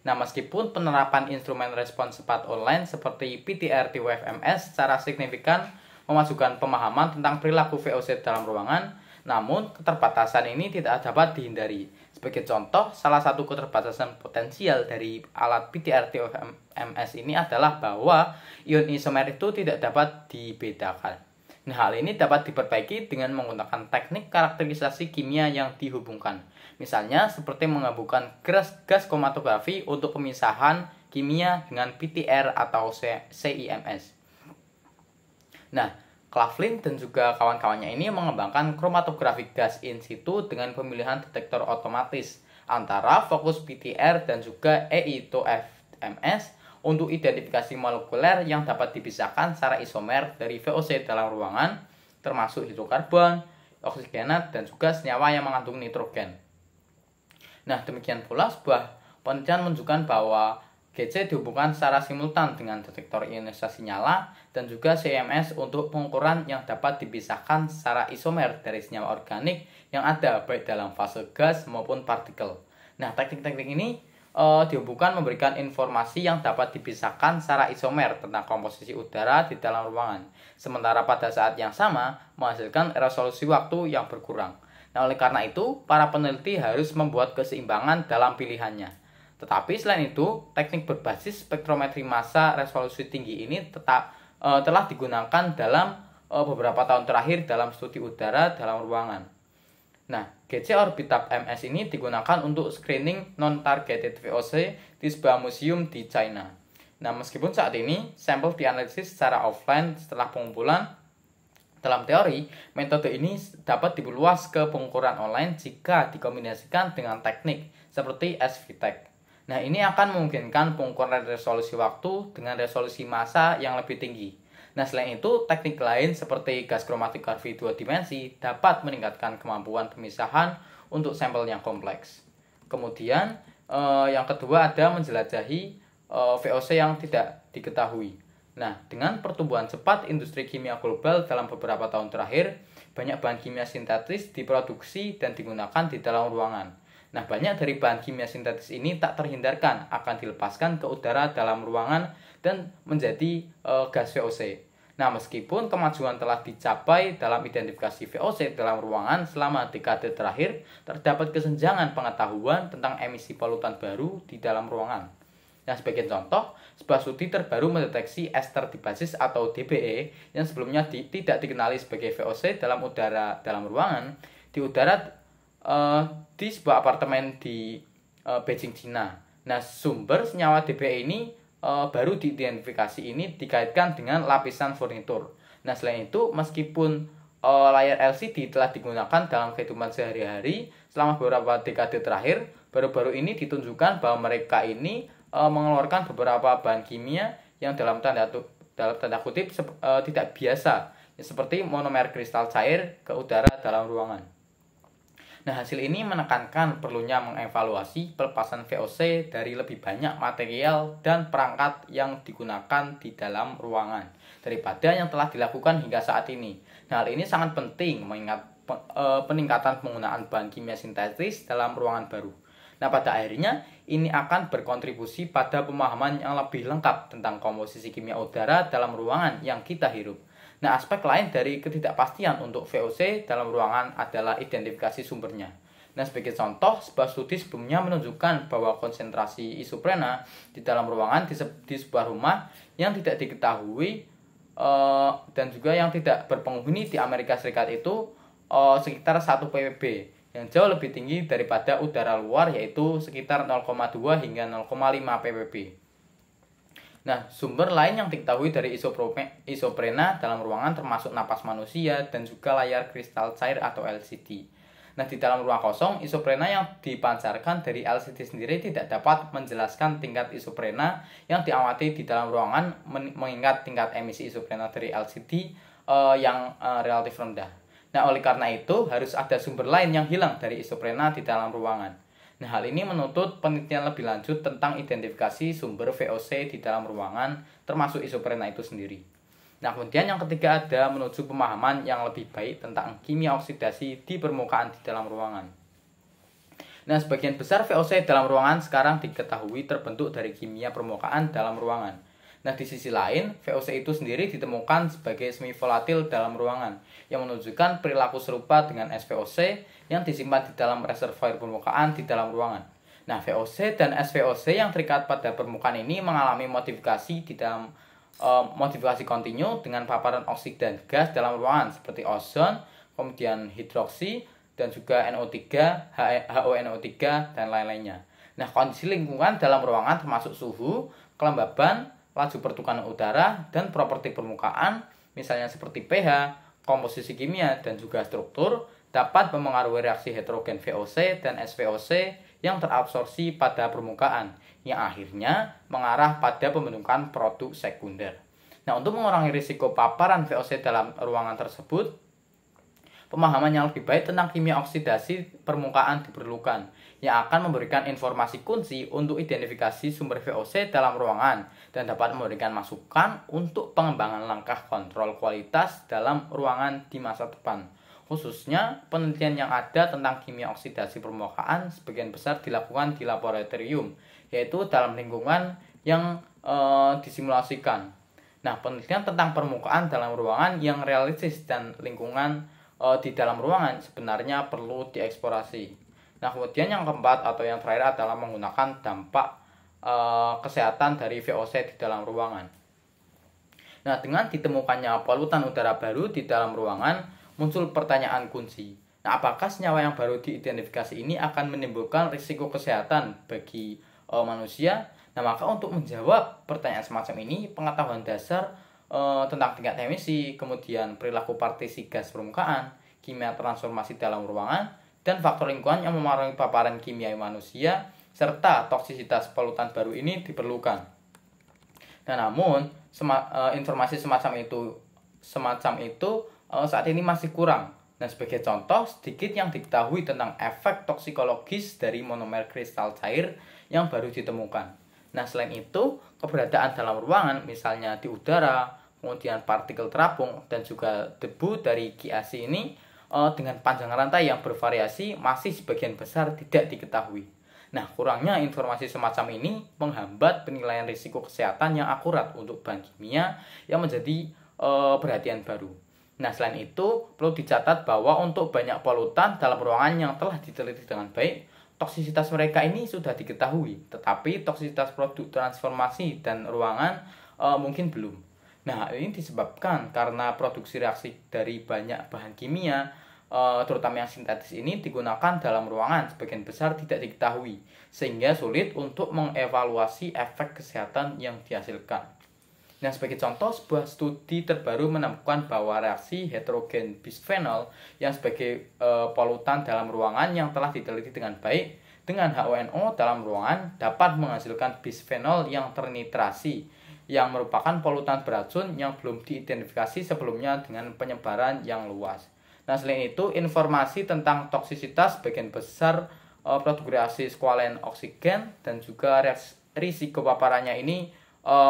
[SPEAKER 1] Nah, meskipun penerapan instrumen respon cepat online seperti PTR-TOFMS secara signifikan memajukan pemahaman tentang perilaku VOC dalam ruangan, namun keterbatasan ini tidak dapat dihindari. Sebagai contoh, salah satu keterbatasan potensial dari alat PTR-TOFMS ini adalah bahwa ion isomer itu tidak dapat dibedakan. Nah, hal ini dapat diperbaiki dengan menggunakan teknik karakterisasi kimia yang dihubungkan. Misalnya seperti menggabungkan gas kromatografi untuk pemisahan kimia dengan PTR atau CIMS. Nah, Claflin dan juga kawan-kawannya ini mengembangkan kromatografi gas in situ dengan pemilihan detektor otomatis antara fokus PTR dan juga EITOFMS untuk identifikasi molekuler yang dapat dipisahkan secara isomer dari VOC dalam ruangan, termasuk hidrokarbon, oksigenat, dan juga senyawa yang mengandung nitrogen. Nah, demikian pula sebuah penelitian menunjukkan bahwa GC dihubungkan secara simultan dengan detektor ionisasi nyala dan juga CMS untuk pengukuran yang dapat dipisahkan secara isomer dari senyawa organik yang ada baik dalam fase gas maupun partikel. Nah, teknik-teknik ini dihubungkan memberikan informasi yang dapat dipisahkan secara isomer tentang komposisi udara di dalam ruangan, sementara pada saat yang sama menghasilkan resolusi waktu yang berkurang. Nah, oleh karena itu, para peneliti harus membuat keseimbangan dalam pilihannya. Tetapi selain itu, teknik berbasis spektrometri massa resolusi tinggi ini telah digunakan dalam beberapa tahun terakhir dalam studi udara dalam ruangan. Nah, GC Orbitab MS ini digunakan untuk screening non-targeted VOC di sebuah museum di China. Nah, meskipun saat ini sampel dianalisis secara offline setelah pengumpulan, dalam teori, metode ini dapat diperluas ke pengukuran online jika dikombinasikan dengan teknik seperti SVTEC. Nah, ini akan memungkinkan pengukuran resolusi waktu dengan resolusi massa yang lebih tinggi. Nah, selain itu, teknik lain seperti gas kromatografi 2 dimensi dapat meningkatkan kemampuan pemisahan untuk sampel yang kompleks. Kemudian, yang kedua ada menjelajahi VOC yang tidak diketahui. Nah, dengan pertumbuhan cepat industri kimia global dalam beberapa tahun terakhir, banyak bahan kimia sintetis diproduksi dan digunakan di dalam ruangan. Nah, banyak dari bahan kimia sintetis ini tak terhindarkan akan dilepaskan ke udara dalam ruangan dan menjadi gas VOC. Nah, meskipun kemajuan telah dicapai dalam identifikasi VOC dalam ruangan selama dekade terakhir, terdapat kesenjangan pengetahuan tentang emisi polutan baru di dalam ruangan. Nah, sebagai contoh, sebuah studi terbaru mendeteksi ester dibasis atau DBE yang sebelumnya tidak dikenali sebagai VOC dalam udara dalam ruangan di di sebuah apartemen di Beijing, Cina. Nah, sumber senyawa DBE ini baru diidentifikasi ini dikaitkan dengan lapisan furnitur. Nah, selain itu, meskipun layar LCD telah digunakan dalam kehidupan sehari-hari selama beberapa dekade terakhir, baru-baru ini ditunjukkan bahwa mereka ini mengeluarkan beberapa bahan kimia yang dalam tanda kutip tidak biasa, seperti monomer kristal cair ke udara dalam ruangan. Nah, hasil ini menekankan perlunya mengevaluasi pelepasan VOC dari lebih banyak material dan perangkat yang digunakan di dalam ruangan daripada yang telah dilakukan hingga saat ini. Nah, hal ini sangat penting mengingat peningkatan penggunaan bahan kimia sintetis dalam ruangan baru. Nah, pada akhirnya ini akan berkontribusi pada pemahaman yang lebih lengkap tentang komposisi kimia udara dalam ruangan yang kita hirup. Nah, aspek lain dari ketidakpastian untuk VOC dalam ruangan adalah identifikasi sumbernya. Nah, sebagai contoh, sebuah studi sebelumnya menunjukkan bahwa konsentrasi isoprena di dalam ruangan di sebuah rumah yang tidak diketahui dan juga yang tidak berpenghuni di Amerika Serikat itu sekitar 1 ppb, yang jauh lebih tinggi daripada udara luar, yaitu sekitar 0,2 hingga 0,5 ppb. Nah, sumber lain yang diketahui dari isoprena dalam ruangan termasuk napas manusia dan juga layar kristal cair atau LCD. Nah, di dalam ruang kosong, isoprena yang dipancarkan dari LCD sendiri tidak dapat menjelaskan tingkat isoprena yang diamati di dalam ruangan, mengingat tingkat emisi isoprena dari LCD yang relatif rendah. Nah, oleh karena itu, harus ada sumber lain yang hilang dari isoprena di dalam ruangan. Nah, hal ini menuntut penelitian lebih lanjut tentang identifikasi sumber VOC di dalam ruangan, termasuk isoprena itu sendiri. Nah, kemudian yang ketiga ada menuju pemahaman yang lebih baik tentang kimia oksidasi di permukaan di dalam ruangan. Nah, sebagian besar VOC dalam ruangan sekarang diketahui terbentuk dari kimia permukaan dalam ruangan. Nah, di sisi lain, VOC itu sendiri ditemukan sebagai semi volatil dalam ruangan, yang menunjukkan perilaku serupa dengan SVOC yang disimpan di dalam reservoir permukaan di dalam ruangan. Nah, VOC dan SVOC yang terikat pada permukaan ini mengalami modifikasi di dalam modifikasi kontinu dengan paparan oksidan gas dalam ruangan seperti ozon, kemudian hidroksi, dan juga NO3, HONO3, dan lain-lainnya. Nah, kondisi lingkungan dalam ruangan termasuk suhu, kelembaban, laju pertukaran udara, dan properti permukaan, misalnya seperti pH, komposisi kimia, dan juga struktur, dapat memengaruhi reaksi heterogen VOC dan SVOC yang terabsorpsi pada permukaan, yang akhirnya mengarah pada pembentukan produk sekunder. Nah, untuk mengurangi risiko paparan VOC dalam ruangan tersebut, pemahaman yang lebih baik tentang kimia oksidasi permukaan diperlukan, yang akan memberikan informasi kunci untuk identifikasi sumber VOC dalam ruangan dan dapat memberikan masukan untuk pengembangan langkah kontrol kualitas dalam ruangan di masa depan. Khususnya, penelitian yang ada tentang kimia oksidasi permukaan sebagian besar dilakukan di laboratorium, yaitu dalam lingkungan yang disimulasikan. Nah, penelitian tentang permukaan dalam ruangan yang realistis dan lingkungan di dalam ruangan sebenarnya perlu dieksplorasi. Nah, kemudian yang keempat atau yang terakhir adalah menggunakan dampak kesehatan dari VOC di dalam ruangan. Nah, dengan ditemukannya polutan udara baru di dalam ruangan, muncul pertanyaan kunci. Nah, apakah senyawa yang baru diidentifikasi ini akan menimbulkan risiko kesehatan bagi manusia? Nah, maka untuk menjawab pertanyaan semacam ini, pengetahuan dasar tentang tingkat emisi, kemudian perilaku partisi gas permukaan, kimia transformasi dalam ruangan, dan faktor lingkungan yang memengaruhi paparan kimia manusia, serta toksisitas polutan baru ini diperlukan. Nah, namun informasi semacam itu saat ini masih kurang. Nah, sebagai contoh, sedikit yang diketahui tentang efek toksikologis dari monomer kristal cair yang baru ditemukan. Nah, selain itu, keberadaan dalam ruangan, misalnya di udara, kemudian partikel terapung, dan juga debu dari QAC ini, dengan panjang rantai yang bervariasi, masih sebagian besar tidak diketahui. Nah, kurangnya informasi semacam ini menghambat penilaian risiko kesehatan yang akurat untuk bahan kimia yang menjadi perhatian baru. Nah, selain itu, perlu dicatat bahwa untuk banyak polutan dalam ruangan yang telah diteliti dengan baik, toksisitas mereka ini sudah diketahui, tetapi toksisitas produk transformasi dan ruangan mungkin belum. Nah, ini disebabkan karena produksi reaksi dari banyak bahan kimia, terutama yang sintetis ini digunakan dalam ruangan sebagian besar tidak diketahui, sehingga sulit untuk mengevaluasi efek kesehatan yang dihasilkan. Nah, sebagai contoh, sebuah studi terbaru menemukan bahwa reaksi heterogen bisphenol yang sebagai polutan dalam ruangan yang telah diteliti dengan baik dengan HONO dalam ruangan dapat menghasilkan bisphenol yang ternitrasi, yang merupakan polutan beracun yang belum diidentifikasi sebelumnya dengan penyebaran yang luas. Nah, selain itu, informasi tentang toksisitas bagian besar produk reaksi skualen oksigen dan juga risiko paparannya ini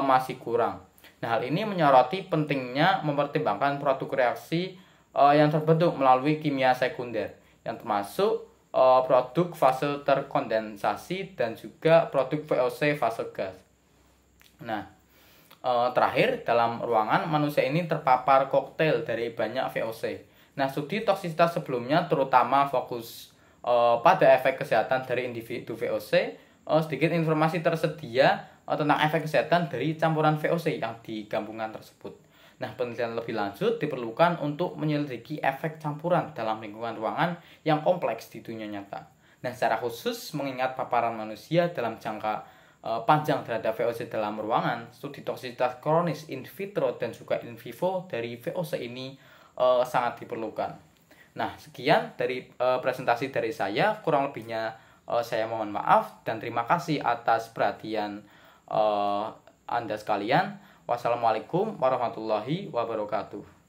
[SPEAKER 1] masih kurang. Nah, hal ini menyoroti pentingnya mempertimbangkan produk reaksi yang terbentuk melalui kimia sekunder, yang termasuk produk fase terkondensasi dan juga produk VOC fase gas. Nah, terakhir, dalam ruangan manusia ini terpapar koktail dari banyak VOC. Nah, studi toksisitas sebelumnya terutama fokus pada efek kesehatan dari individu VOC. Sedikit informasi tersedia tentang efek kesehatan dari campuran VOC yang digabungkan tersebut. Nah, penelitian lebih lanjut diperlukan untuk menyelidiki efek campuran dalam lingkungan ruangan yang kompleks di dunia nyata. Nah, secara khusus mengingat paparan manusia dalam jangka panjang terhadap VOC dalam ruangan, studi toksisitas kronis in vitro dan juga in vivo dari VOC ini sangat diperlukan. Nah, sekian dari presentasi dari saya, kurang lebihnya saya mohon maaf dan terima kasih atas perhatian Anda sekalian. Wassalamualaikum warahmatullahi wabarakatuh.